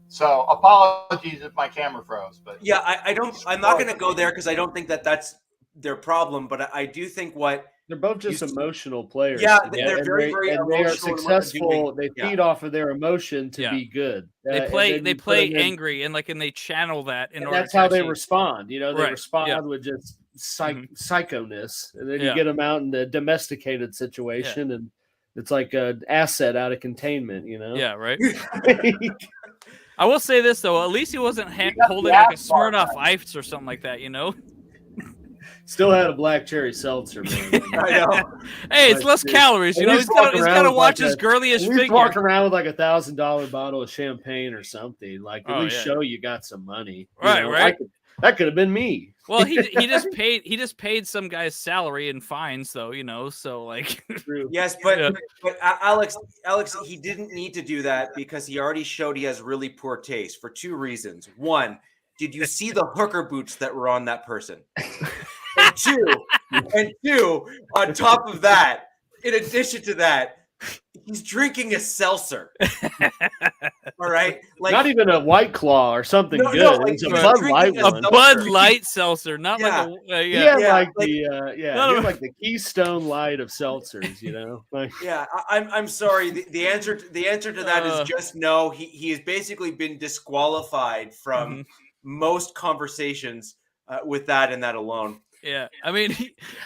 so apologies if my camera froze. But I'm not going to go there because I don't think that's their problem. But I do think they're both just emotional players. Yeah, they're very emotional. They are successful. They feed off of their emotion to be good. They play angry and they channel that in order. That's how they respond. You know, they respond with just psychoness, and then you get them out in a domesticated situation, and it's like an asset out of containment. You know. Yeah. Right. I will say this though, at least he wasn't holding like a Smirnoff Ice or something like that. You know. Still had a black cherry seltzer, man. I know. Hey, it's less calories. You know, he's got to watch his girliest figure. Walking around with like $1,000 bottle of champagne or something. Like at least show you got some money. Right. That could have been me. Well, he just paid some guy's salary in fines, though. You know, so like. Yes, but Alex, he didn't need to do that because he already showed he has really poor taste for 2 reasons. One, did you see the hooker boots that were on that person? And two, on top of that, in addition to that, he's drinking a seltzer. All right, like Not even a White Claw or something No, good. no, like, It's a he was Bud drinking Light a one. A Bud Light seltzer, not Yeah. like a He had Yeah, like like- the No, he no. had like the Keystone Light of seltzers, Like, yeah, I'm sorry. The answer to that is just no. He has basically been disqualified from most conversations with that and that alone. Yeah, I mean,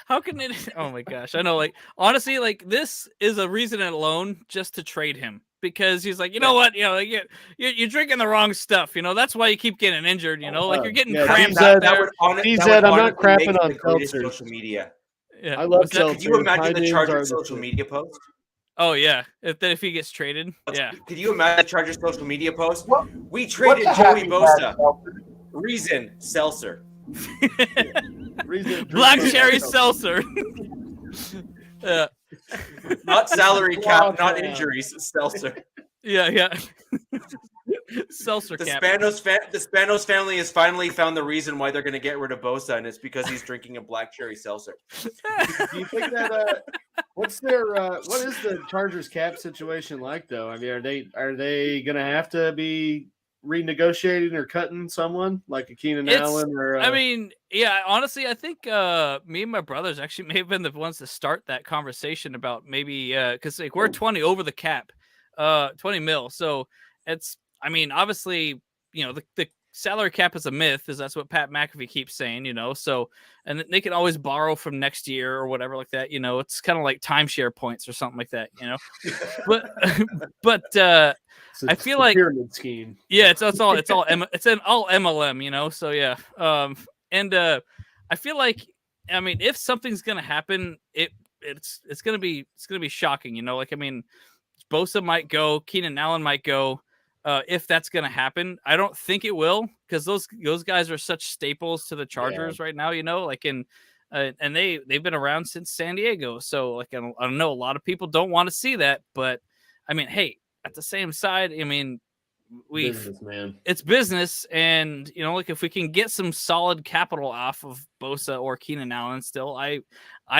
how can it? Oh my gosh, I know. Like honestly, like this is a reason alone just to trade him because he's like, you know what, like, you're drinking the wrong stuff. That's why you keep getting injured. Like you're getting cramps out there. He said, "I'm not honestly crapping make on the greatest seltzers." social media. Yeah, I love what's that? seltzers. Could you imagine the Tide Chargers Ends are social the- media post? Oh yeah, if he gets traded, yeah. Could you imagine the Chargers social media post? What- We traded What's a Joey happy Bosa. bad seltzer? Reason seltzer. Reason to Black drink cherry seltzer. seltzer. Yeah, Not salary cap, not Wow. injuries. Seltzer. yeah. Seltzer The cap. Spanos family has finally found the reason why they're going to get rid of Bosa, and it's because he's drinking a black cherry seltzer. Do you think that what is the Chargers cap situation like though? I mean, are they gonna have to be renegotiating or cutting someone like a Keenan Allen or I mean, yeah, honestly, I think me and my brothers actually may have been the ones to start that conversation about maybe because like we're 20 over the cap, 20 mil. So it's, I mean, obviously, the salary cap is a myth, is that's what Pat McAfee keeps saying, so, and they can always borrow from next year or whatever like that, it's kind of like timeshare points or something like that, but I feel like pyramid scheme. yeah, it's all MLM, so yeah. And I feel like, I mean, if something's gonna happen, it's gonna be shocking, like, I mean, Bosa might go, Keenan Allen might go. If that's gonna happen, I don't think it will, because those guys are such staples to the Chargers right now, like and they've been around since San Diego. So like I know a lot of people don't want to see that, but I mean, hey, at the same side, I mean, Business, man. it's business, and like if we can get some solid capital off of Bosa or Keenan Allen, still, I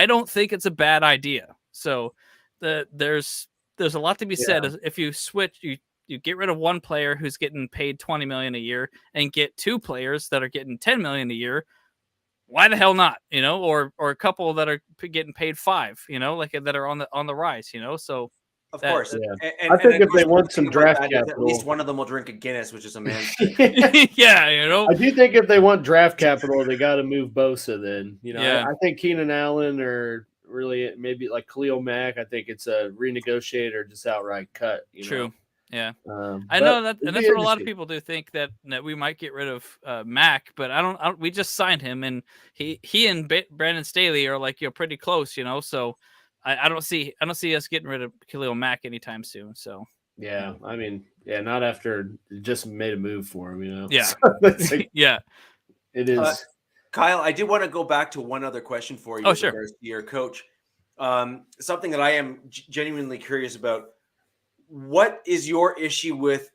don't think it's a bad idea. So there's a lot to be said if you switch, you get rid of one player who's getting paid $20 million a year and get two players that are getting $10 million a year. Why the hell not? Or a couple that are getting paid $5 million, like that are on the rise. So. Of course. Yeah. And, I think and if they the want thing some about draft that is capital, at least one of them will drink a Guinness, which is a man. Yeah, I do think if they want draft capital, they got to move Bosa. Then Yeah. I think Keenan Allen or really maybe like Khalil Mack. I think it's a renegotiate or just outright cut. True. Yeah, but I know that, it'd and be that's what a lot of interesting. people do think that we might get rid of Mac, but I don't. We just signed him, and he and Brandon Staley are like pretty close, So I don't see us getting rid of Khalil Mack anytime soon. So Yeah, I mean, not after just made a move for him, Yeah. So it's like, yeah, it is. Kyle, I did want to go back to one other question for you. Oh, with sure. regards to your coach. Something that I am genuinely curious about. What is your issue with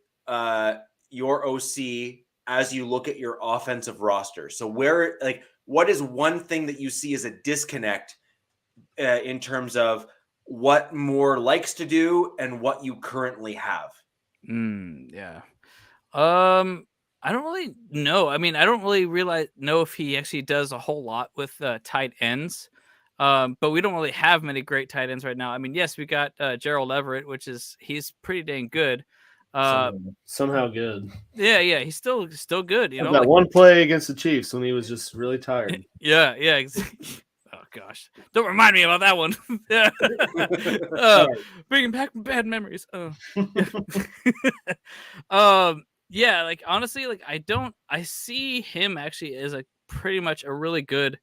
your OC as you look at your offensive roster? So what is one thing that you see as a disconnect in terms of what Moore likes to do and what you currently have? Yeah. I don't really know. I mean, I don't really know if he actually does a whole lot with tight ends. But we don't really have many great tight ends right now. I mean, yes, we got Gerald Everett, he's pretty dang good. Somehow good. Yeah, he's still good. That one play against the Chiefs when he was just really tired. Yeah, exactly. Oh gosh, don't remind me about that one. Yeah, bringing back bad memories. Yeah, like honestly, like I see him actually as pretty much a really good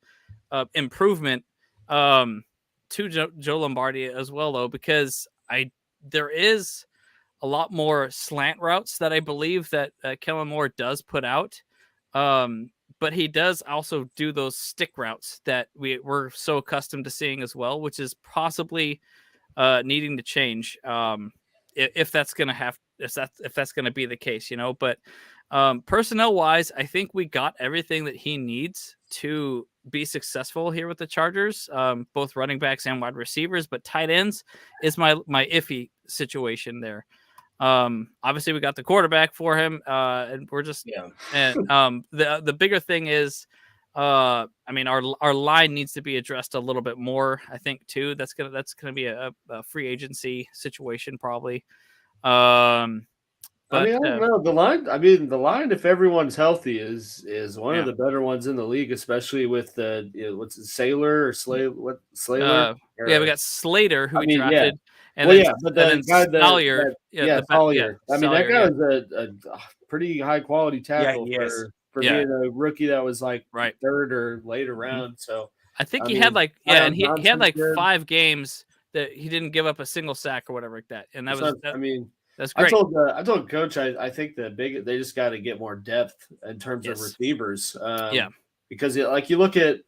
improvement to Joe Lombardi as well, though, because there is a lot more slant routes that I believe that Kellen Moore does put out, but he does also do those stick routes that we're so accustomed to seeing as well, which is possibly needing to change if that's going to be the case, But personnel wise, I think we got everything that he needs to be successful here with the Chargers, both running backs and wide receivers, but tight ends is my iffy situation there. Obviously, we got the quarterback for him, and we're just and the bigger thing is, I mean, our line needs to be addressed a little bit more. I think too. That's gonna be a free agency situation probably. But I mean, I don't know the line. I mean, the line, if everyone's healthy, is one of the better ones in the league, especially with the what's it, Sailor or Slater? Yeah, we got Slater who we mean, drafted, and well, then but the guy Salyer, Salyer. I mean, that guy Salyer, was a pretty high quality tackle for being a rookie that was like third or later round. So I think he had like and he had like 5 games that he didn't give up a single sack or whatever like that, and that was I mean. That's great. I told Coach I think they just got to get more depth in terms of receivers. Because like you look at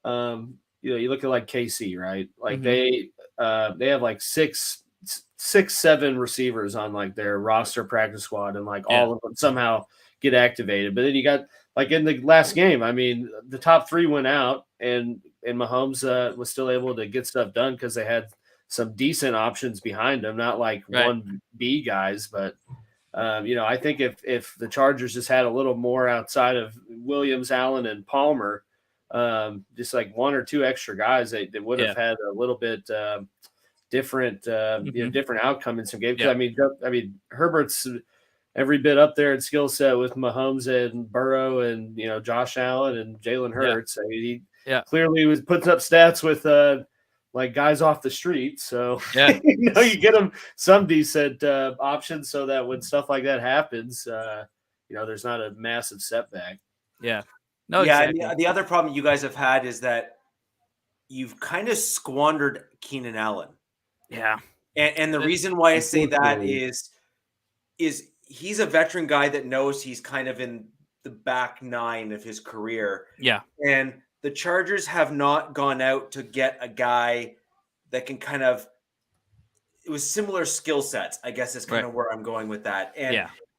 you look at like KC, right? Like they have like six, 7 receivers on like their roster practice squad, and like all of them somehow get activated. But then you got like in the last game, I mean, the top 3 went out, and Mahomes was still able to get stuff done because they had some decent options behind him, not like 1B guys, but I think if the Chargers just had a little more outside of Williams, Allen, and Palmer, just like 1 or 2 extra guys, they would have had a little bit different, different outcome in some games. I mean, Herbert's every bit up there in skill set with Mahomes and Burrow and Josh Allen and Jalen Hurts. I mean, he clearly was putting up stats with like guys off the street. So, you get them some decent options so that when stuff like that happens, there's not a massive setback. Yeah. No, exactly. The other problem you guys have had is that you've kind of squandered Keenan Allen. Yeah. And the reason why I say that is he's a veteran guy that knows he's kind of in the back 9 of his career. Yeah. And the Chargers have not gone out to get a guy that can kind of – it was similar skill sets, I guess is kind of where I'm going with that.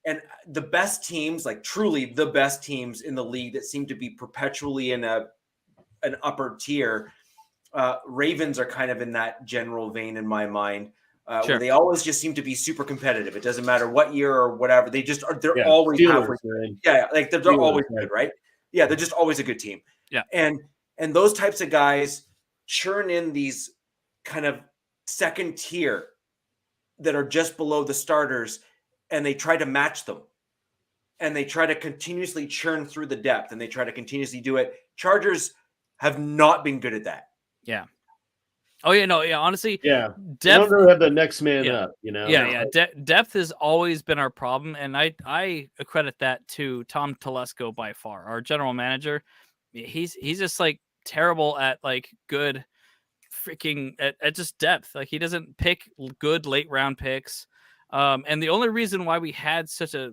And the best teams, like truly the best teams in the league that seem to be perpetually in an upper tier, Ravens are kind of in that general vein in my mind. Where they always just seem to be super competitive. It doesn't matter what year or whatever. They just are – they're always halfway. Like they're always good, right? Yeah, they're just always a good team. Yeah. And those types of guys churn in these kind of second tier that are just below the starters, and they try to match them. And they try to continuously churn through the depth, and they try to continuously do it. Chargers have not been good at that. Yeah. Oh, yeah, no, yeah, honestly. Yeah. Depth, they don't really have the next man up, Yeah. Depth has always been our problem, and I accredit that to Tom Telesco by far, our general manager. He's just like terrible at like good freaking at just depth. Like he doesn't pick good late round picks. And the only reason why we had such a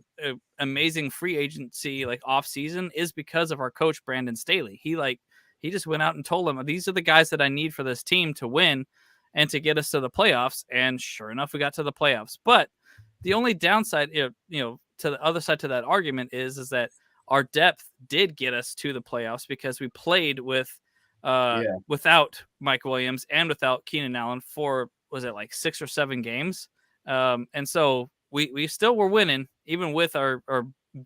amazing free agency like off season is because of our coach Brandon Staley. He just went out and told them, these are the guys that I need for this team to win and to get us to the playoffs. And sure enough, we got to the playoffs. But the only downside, to the other side to that argument is that our depth did get us to the playoffs because we played with without Mike Williams and without Keenan Allen for, was it like 6 or 7 games? And so we still were winning even with our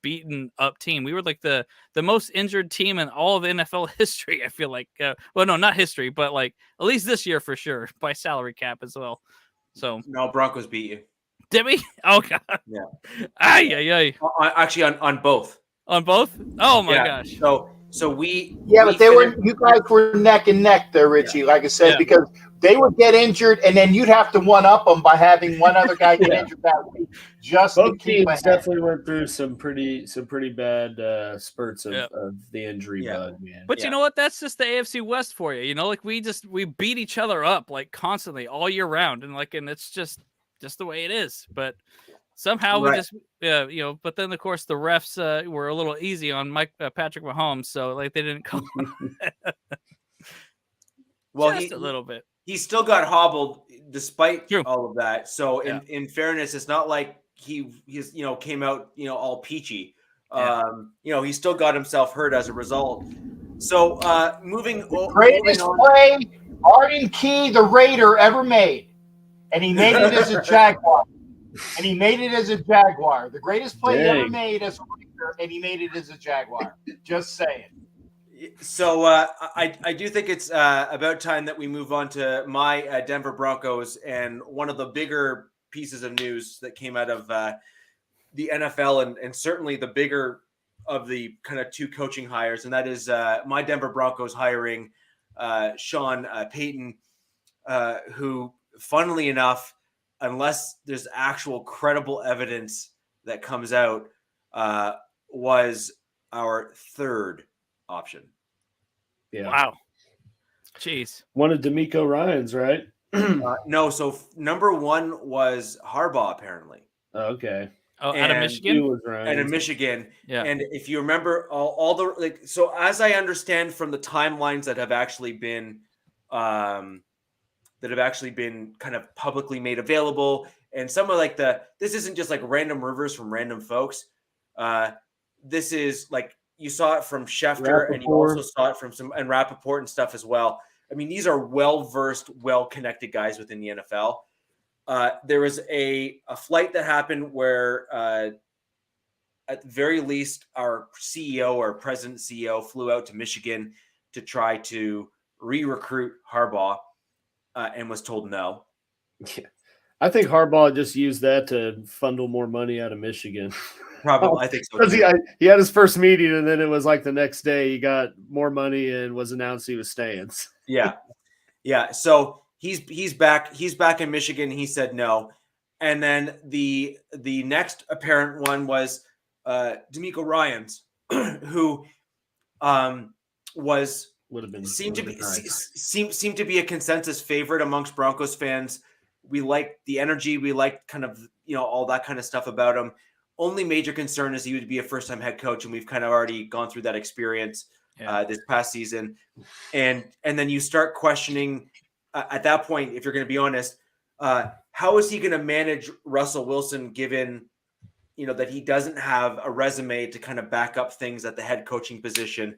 beaten up team. We were like the most injured team in all of NFL history. I feel like, well, no, not history, but like at least this year for sure by salary cap as well. So no, Broncos beat you. Did we? Oh God. Yeah. Ay. Actually on both. On both? Oh my gosh. So we but you guys were neck and neck there, Richie, like I said, because they would get injured and then you'd have to one up them by having one other guy get injured that week. Just both teams definitely went through some pretty bad spurts of the injury bug, man. But you know what? That's just the AFC West for you. Like we beat each other up like constantly all year round, and it's just the way it is. But somehow we just, but then of course the refs were a little easy on Patrick Mahomes, so like they didn't call him. Well, just a little bit. He still got hobbled despite all of that. So in fairness, it's not like he's came out all peachy. He still got himself hurt as a result. So moving greatest play Arden Key the Raider ever made, and he made it as a Jaguar. and he made it as a Jaguar. The greatest play he ever Dang. made as a Raider, and he made it as a Jaguar. Just saying. So I do think it's about time that we move on to my Denver Broncos, and one of the bigger pieces of news that came out of the NFL, and certainly the bigger of the kind of two coaching hires, and that is my Denver Broncos hiring Sean Payton, who, funnily enough, unless there's actual credible evidence that comes out, was our third option. Yeah. Wow. Jeez. One of D'Amico Ryan's, right? No, so number one was Harbaugh, apparently. Okay. Oh, out of And He Michigan? was Ryan's. And in Michigan. Yeah. And if you remember all the, like, so as I understand from the timelines that have actually been kind of publicly made available, and some of like this isn't just like random rumors from random folks. This is like, you saw it from Schefter, and you also saw it from and Rappaport and stuff as well. I mean, these are well-versed, well-connected guys within the NFL. There was a flight that happened where, at the very least, our CEO or president CEO flew out to Michigan to try to re-recruit Harbaugh, and was told no. Yeah. I think Harbaugh just used that to fundle more money out of Michigan. Probably, I think so. Because he had his first meeting, and then it was like the next day he got more money and was announced he was staying. Yeah. So he's back. He's back in Michigan. He said no. And then the next apparent one was D'Amico Ryans, who seemed to be a consensus favorite amongst Broncos fans. We liked the energy. We liked kind of, all that kind of stuff about him. Only major concern is he would be a first-time head coach, and we've kind of already gone through that experience this past season. And then you start questioning at that point, if you're going to be honest, how is he going to manage Russell Wilson, given that he doesn't have a resume to kind of back up things at the head coaching position?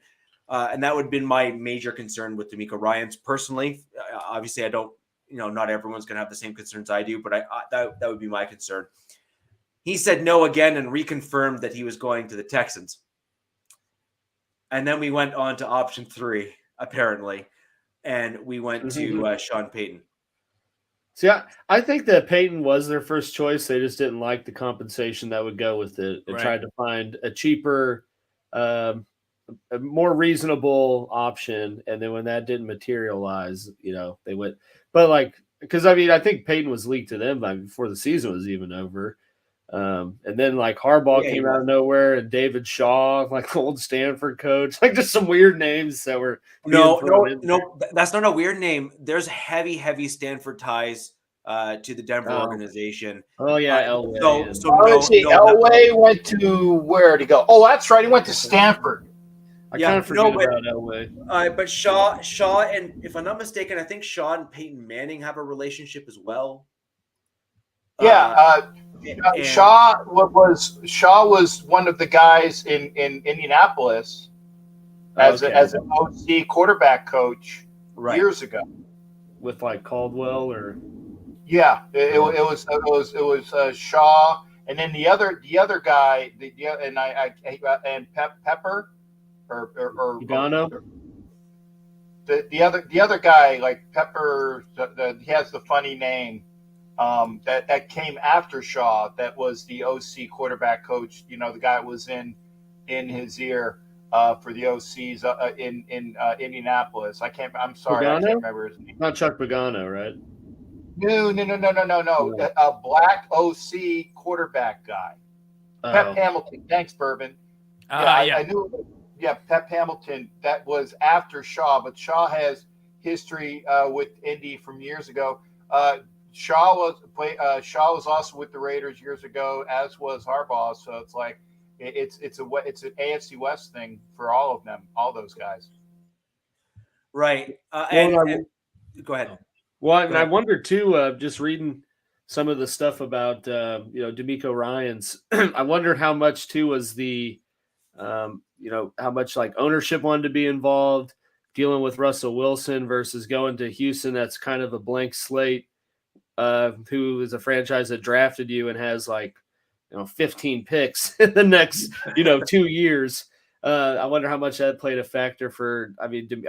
And that would have been my major concern with D'Amico Ryans personally. Obviously, I don't, not everyone's going to have the same concerns I do, but that would be my concern. He said no again and reconfirmed that he was going to the Texans. And then we went on to option 3, apparently, and we went to Sean Payton. See, I think that Payton was their first choice. They just didn't like the compensation that would go with it. They tried to find a cheaper, a more reasonable option. And then when that didn't materialize, they went. But because I think Payton was leaked to them before the season was even over. And then Harbaugh came out of nowhere, and David Shaw, the old Stanford coach, just some weird names that were no, that's not a weird name. There's heavy Stanford ties to the Denver organization. Oh yeah, Elway. Elway went to where to go? Oh, that's right, he went to Stanford. I kind of forget about Elway. But Shaw, and if I'm not mistaken, I think Shaw and Peyton Manning have a relationship as well. Yeah. Shaw was one of the guys in Indianapolis as an OC quarterback coach years ago with Caldwell or it was Shaw, and then the other guy and Pepper or Pagano. The other guy Pepper, he has the funny name. That came after Shaw. That was the OC quarterback coach. The guy was in his ear for the OCs in Indianapolis. I'm sorry, Pagano? I can't remember his name. Not Chuck Pagano, right? No. A black OC quarterback guy. Pep Hamilton. Thanks, Bourbon. I knew. Yeah, Pep Hamilton. That was after Shaw, but Shaw has history with Indy from years ago. Shaw was also with the Raiders years ago, as was Harbaugh. So it's an AFC West thing for all of them, all those guys. Right. Go ahead. Well, and I wonder too, just reading some of the stuff about D'Amico Ryans. I wondered how much too was the how much ownership wanted to be involved, dealing with Russell Wilson versus going to Houston. That's kind of a blank slate. who is a franchise that drafted you and has like 15 picks in the next 2 years. I wonder how much that played a factor for.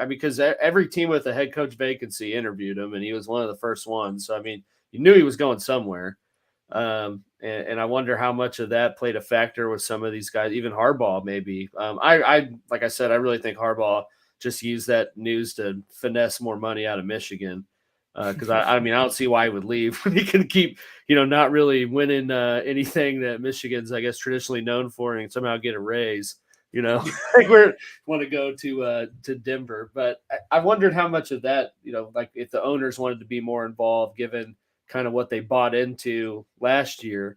Because every team with a head coach vacancy interviewed him, and he was one of the first ones. So you knew he was going somewhere. And I wonder how much of that played a factor with some of these guys, even Harbaugh maybe. I like I said, I really think Harbaugh just used that news to finesse more money out of Michigan. Because I don't see why he would leave when he can keep, not really winning anything that Michigan's, I guess, traditionally known for, and somehow get a raise. Like we want to go to Denver, but I wondered how much of that, like if the owners wanted to be more involved, given kind of what they bought into last year,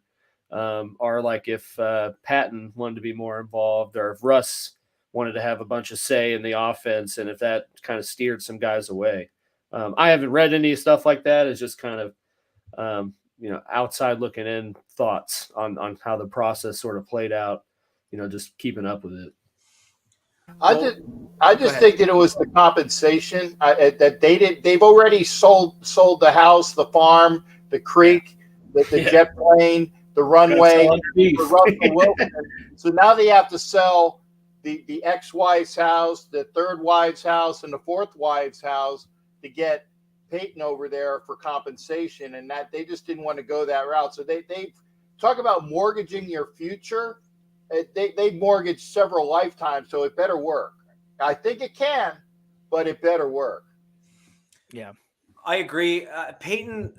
or like if Patton wanted to be more involved, or if Russ wanted to have a bunch of say in the offense, and if that kind of steered some guys away. I haven't read any stuff like that. It's just kind of, outside looking in thoughts on how the process sort of played out, just keeping up with it. I just think that it was the compensation that they've already sold the house, the farm, the creek, the jet plane, the runway, the Russell Wilson. So now they have to sell the ex-wife's house, the third wife's house, and the fourth wife's house to get Payton over there for compensation, and that they just didn't want to go that route. So they talk about mortgaging your future. They mortgaged several lifetimes, so it better work. I think it can, but it better work. Yeah, I agree. Payton,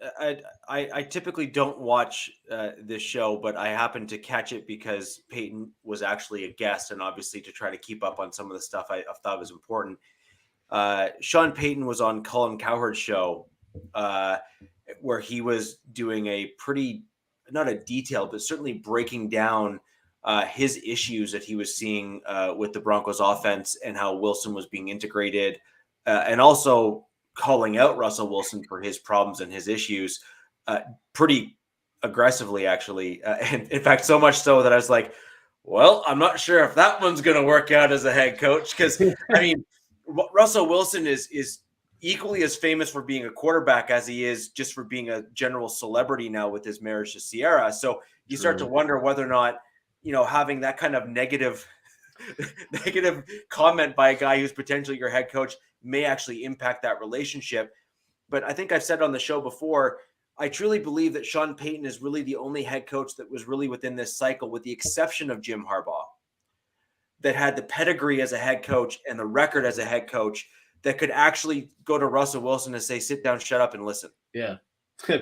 I typically don't watch this show, but I happened to catch it because Payton was actually a guest, and obviously to try to keep up on some of the stuff I thought was important. Sean Payton was on Colin Cowherd's show, where he was doing a pretty, not a detailed, but certainly breaking down his issues that he was seeing with the Broncos offense and how Wilson was being integrated, and also calling out Russell Wilson for his problems and his issues pretty aggressively, actually. And in fact, so much so that I was like, well, I'm not sure if that one's going to work out as a head coach, because Russell Wilson is equally as famous for being a quarterback as he is just for being a general celebrity now with his marriage to Sierra. So you start to wonder whether or not, having that kind of negative comment by a guy who's potentially your head coach may actually impact that relationship. But I think I've said on the show before, I truly believe that Sean Payton is really the only head coach that was really within this cycle, with the exception of Jim Harbaugh, that had the pedigree as a head coach and the record as a head coach that could actually go to Russell Wilson and say, sit down, shut up, and listen. Yeah.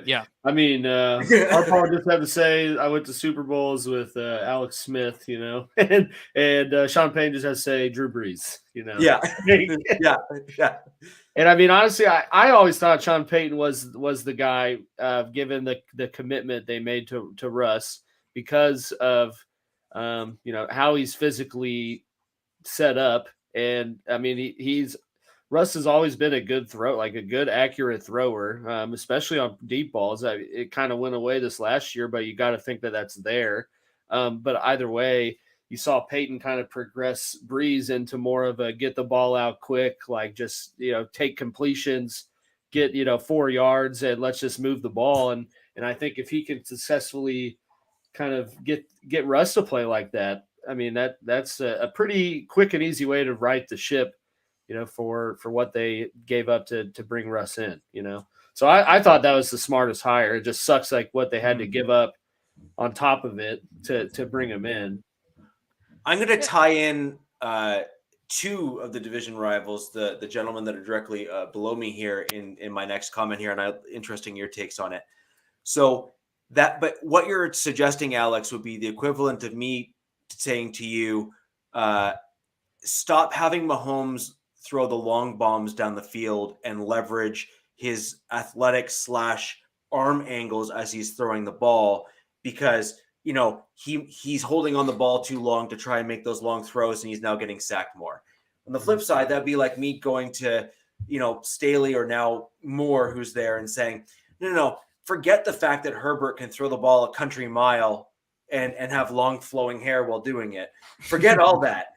Yeah. Harbaugh just had to say, I went to Super Bowls with Alex Smith, and Sean Payton just has to say Drew Brees, Yeah. Yeah. And honestly, I always thought Sean Payton was the guy, given the commitment they made to Russ, because of how he's physically set up. And Russ has always been a good a good accurate thrower, especially on deep balls. It kind of went away this last year, but you got to think that that's there. But either way, you saw Payton kind of progress Brees into more of a get the ball out quick, like just, take completions, get, 4 yards, and let's just move the ball. And I think if he can successfully kind of get Russ to play like that, that's a pretty quick and easy way to right the ship, for what they gave up to bring Russ in, So I thought that was the smartest hire. It just sucks like what they had to give up on top of it to bring him in. I'm going to tie in two of the division rivals, the gentlemen that are directly below me here in my next comment here, and I'm interested in your takes on it. So but what you're suggesting, Alex, would be the equivalent of me saying to you, stop having Mahomes throw the long bombs down the field and leverage his athletic / arm angles as he's throwing the ball, because, he's holding on the ball too long to try and make those long throws, and he's now getting sacked more. On the flip side, that'd be like me going to, Staley or now Moore, who's there, and saying, no, forget the fact that Herbert can throw the ball a country mile and have long flowing hair while doing it. Forget all that.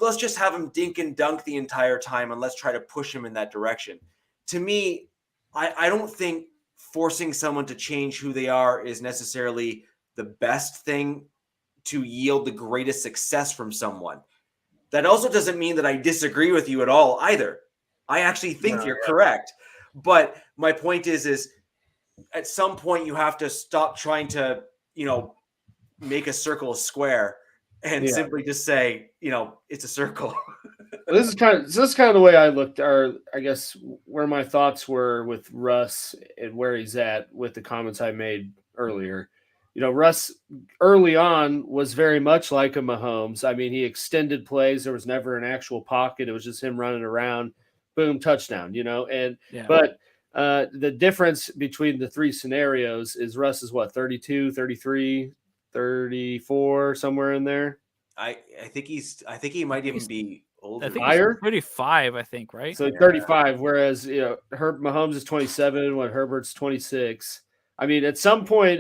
Let's just have him dink and dunk the entire time, and let's try to push him in that direction. To me, I don't think forcing someone to change who they are is necessarily the best thing to yield the greatest success from someone. That also doesn't mean that I disagree with you at all either. I actually think you're correct. But my point is at some point you have to stop trying to, make a circle a square and simply just say, it's a circle. This is kind of the way I looked, or I guess where my thoughts were with Russ and where he's at with the comments I made earlier. Russ early on was very much like a Mahomes. I mean, he extended plays. There was never an actual pocket. It was just him running around, boom, touchdown, But the difference between the three scenarios is Russ is what, 32, 33, 34, somewhere in there. I think he might even be older. I think higher? 35, I think, right? So 35, whereas Mahomes is 27 when Herbert's 26. I mean, at some point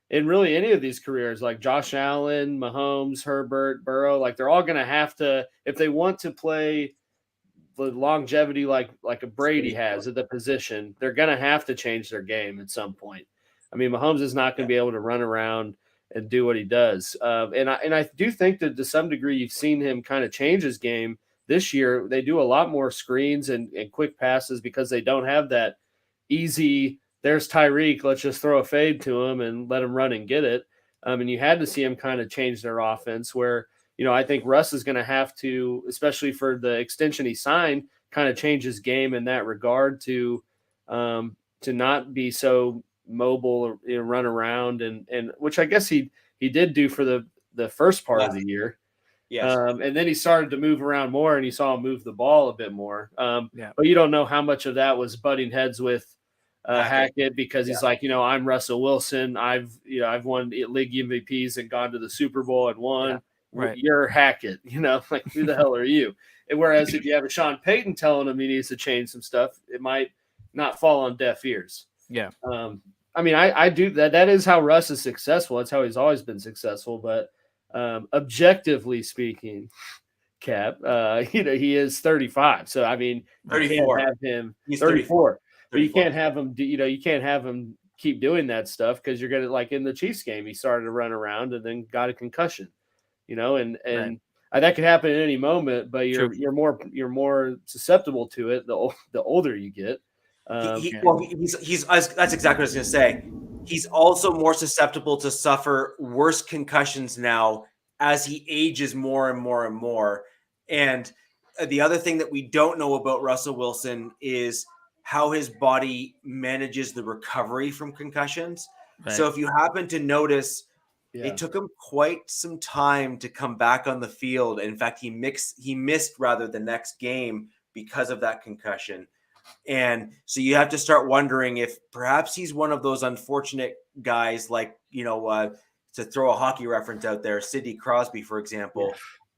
in really any of these careers, like Josh Allen, Mahomes, Herbert, Burrow, like they're all going to have to, if they want to play the longevity like a Brady has at the position, they're going to have to change their game at some point. I mean, Mahomes is not going to be able to run around and do what he does. And I do think that to some degree you've seen him kind of change his game this year. They do a lot more screens and quick passes because they don't have that easy, there's Tyreek, let's just throw a fade to him and let him run and get it. And you had to see him kind of change their offense where, I think Russ is going to have to, especially for the extension he signed, kind of change his game in that regard to not be so mobile or run around and which I guess he did do for the first part of the year. Yes. And then he started to move around more and you saw him move the ball a bit more. But you don't know how much of that was butting heads with Hackett because he's like, I'm Russell Wilson. I've won league MVPs and gone to the Super Bowl and won. Yeah. Right. You're Hackett, like who the hell are you? And whereas if you have a Sean Payton telling him he needs to change some stuff, it might not fall on deaf ears. Yeah. I mean, I do that. That is how Russ is successful. That's how he's always been successful. But objectively speaking, Cap, he is 35. So I mean, 34. You can't have him. He's 34. But you can't have him. You can't have him keep doing that stuff because you're gonna, like in the Chiefs game, he started to run around and then got a concussion. And right. That could happen at any moment. But you're more susceptible to it the older you get. That's exactly what I was going to say. He's also more susceptible to suffer worse concussions now as he ages more and more and more. And the other thing that we don't know about Russell Wilson is how his body manages the recovery from concussions. Right. So if you happen to notice, it took him quite some time to come back on the field. In fact, he missed the next game because of that concussion. And so you have to start wondering if perhaps he's one of those unfortunate guys, like, to throw a hockey reference out there, Sidney Crosby, for example,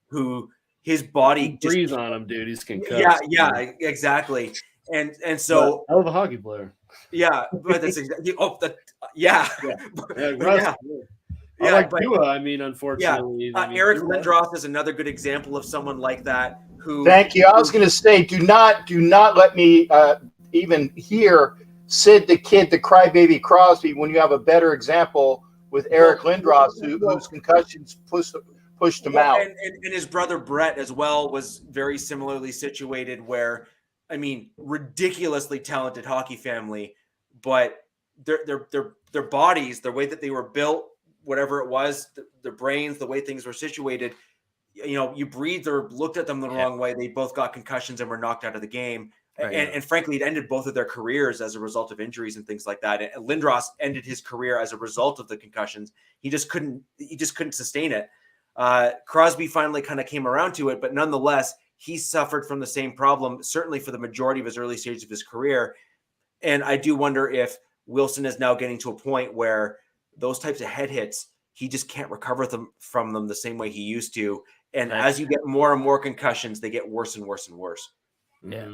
who his body just breathe on him, dude. He's concussed. Yeah, exactly. And so hell of a hockey player. Yeah, but that's exactly. I like Tua. I mean, unfortunately, Eric Lindros is another good example of someone like that. Thank you. I was going to say, do not let me even hear Sid the Kid, the crybaby Crosby, when you have a better example with Eric Lindros, whose concussions pushed him out. And his brother Brett as well was very similarly situated where, I mean, ridiculously talented hockey family, but their bodies, the way that they were built, whatever it was, their brains, the way things were situated, you breathed or looked at them the wrong way. They both got concussions and were knocked out of the game. Right, and frankly, it ended both of their careers as a result of injuries and things like that. And Lindros ended his career as a result of the concussions. He just couldn't sustain it. Crosby finally kind of came around to it, but nonetheless, he suffered from the same problem, certainly for the majority of his early stages of his career. And I do wonder if Wilson is now getting to a point where those types of head hits, he just can't recover from them the same way he used to. And as you get more and more concussions, they get worse and worse and worse. Yeah.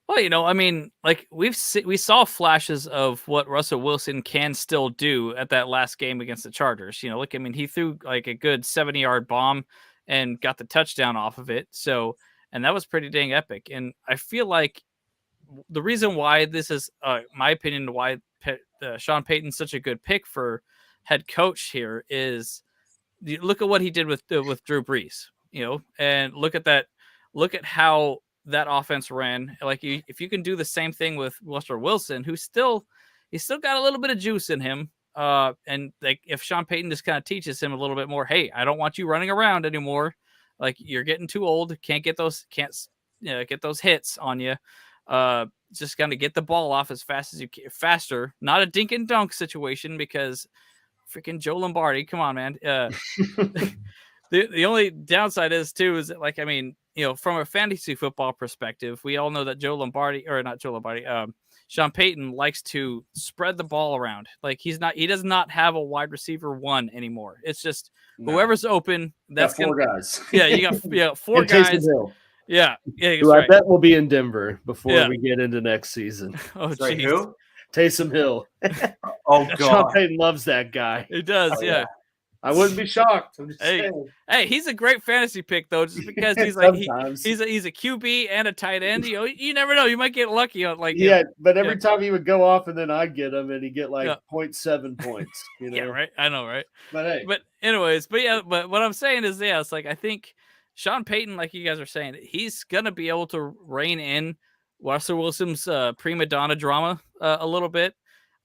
Well, I mean, like we saw flashes of what Russell Wilson can still do at that last game against the Chargers. He threw like a good 70-yard bomb and got the touchdown off of it. So, and that was pretty dang epic. And I feel like the reason why this is, my opinion, why Sean Payton's such a good pick for head coach here is, look at what he did with Drew Brees, and look at how that offense ran. Like, if you can do the same thing with Russell Wilson, he's still got a little bit of juice in him. And like, if Sean Payton just kind of teaches him a little bit more, hey, I don't want you running around anymore. Like, you're getting too old. Can't get those hits on you. Just gonna get the ball off as fast as you can, faster. Not a dink and dunk situation, because freaking Joe Lombardi. Come on, man. The only downside is that, like, I mean, from a fantasy football perspective, we all know that Sean Payton likes to spread the ball around. Like, he does not have a wide receiver one anymore. It's just whoever's open. That's four guys. Yeah, you got four guys. Yeah, who I bet will be in Denver before we get into next season. Oh, Sorry, who? Taysom Hill. Oh, God. Sean Payton loves that guy. He does, yeah. I wouldn't be shocked. I'm just saying. Hey, he's a great fantasy pick, though, just because he's like he's a QB and a tight end. You never know. You might get lucky on but every time he would go off, and then I'd get him, and he'd get 0.7 points. Yeah, right. I know, right? But hey, but what I'm saying is, it's like, I think Sean Payton, like you guys are saying, he's gonna be able to rein in Russell Wilson's prima donna drama a little bit,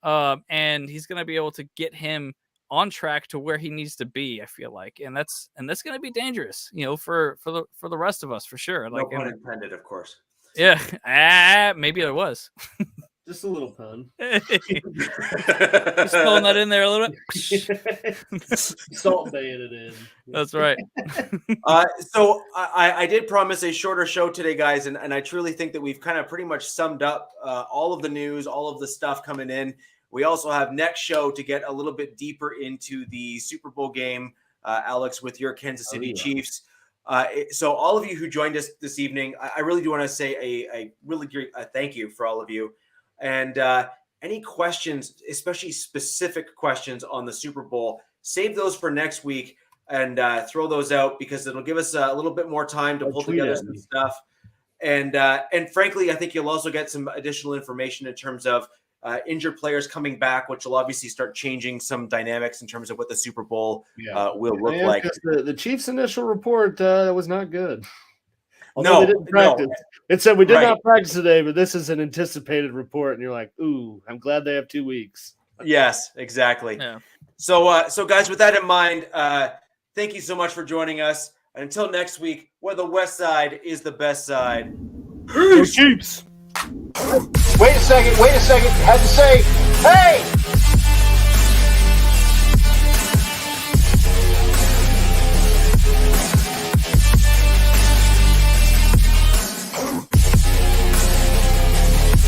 and he's gonna be able to get him on track to where he needs to be, I feel like, and that's going to be dangerous, for the rest of us, for sure. No pun intended, of course. Yeah, maybe there was just a little pun. Just throwing that in there a little bit. Salt baying it in. That's right. So I did promise a shorter show today, guys, and I truly think that we've kind of pretty much summed up all of the news, all of the stuff coming in. We also have next show to get a little bit deeper into the Super Bowl game, Alex, with your Kansas City Chiefs. So all of you who joined us this evening, I really do want to say a really great thank you for all of you. And any questions, especially specific questions on the Super Bowl, save those for next week and throw those out, because it'll give us a little bit more time to pull together some stuff. And frankly, I think you'll also get some additional information in terms of injured players coming back, which will obviously start changing some dynamics in terms of what the Super Bowl will look like. The Chiefs' initial report was not good. Although they didn't practice. It said we did not practice today, but this is an anticipated report, and you're like, ooh, I'm glad they have 2 weeks. Yes, exactly. Yeah. So guys, with that in mind, thank you so much for joining us. And until next week, where the West Side is the best side. Peace. Wait a second. Had to say, hey!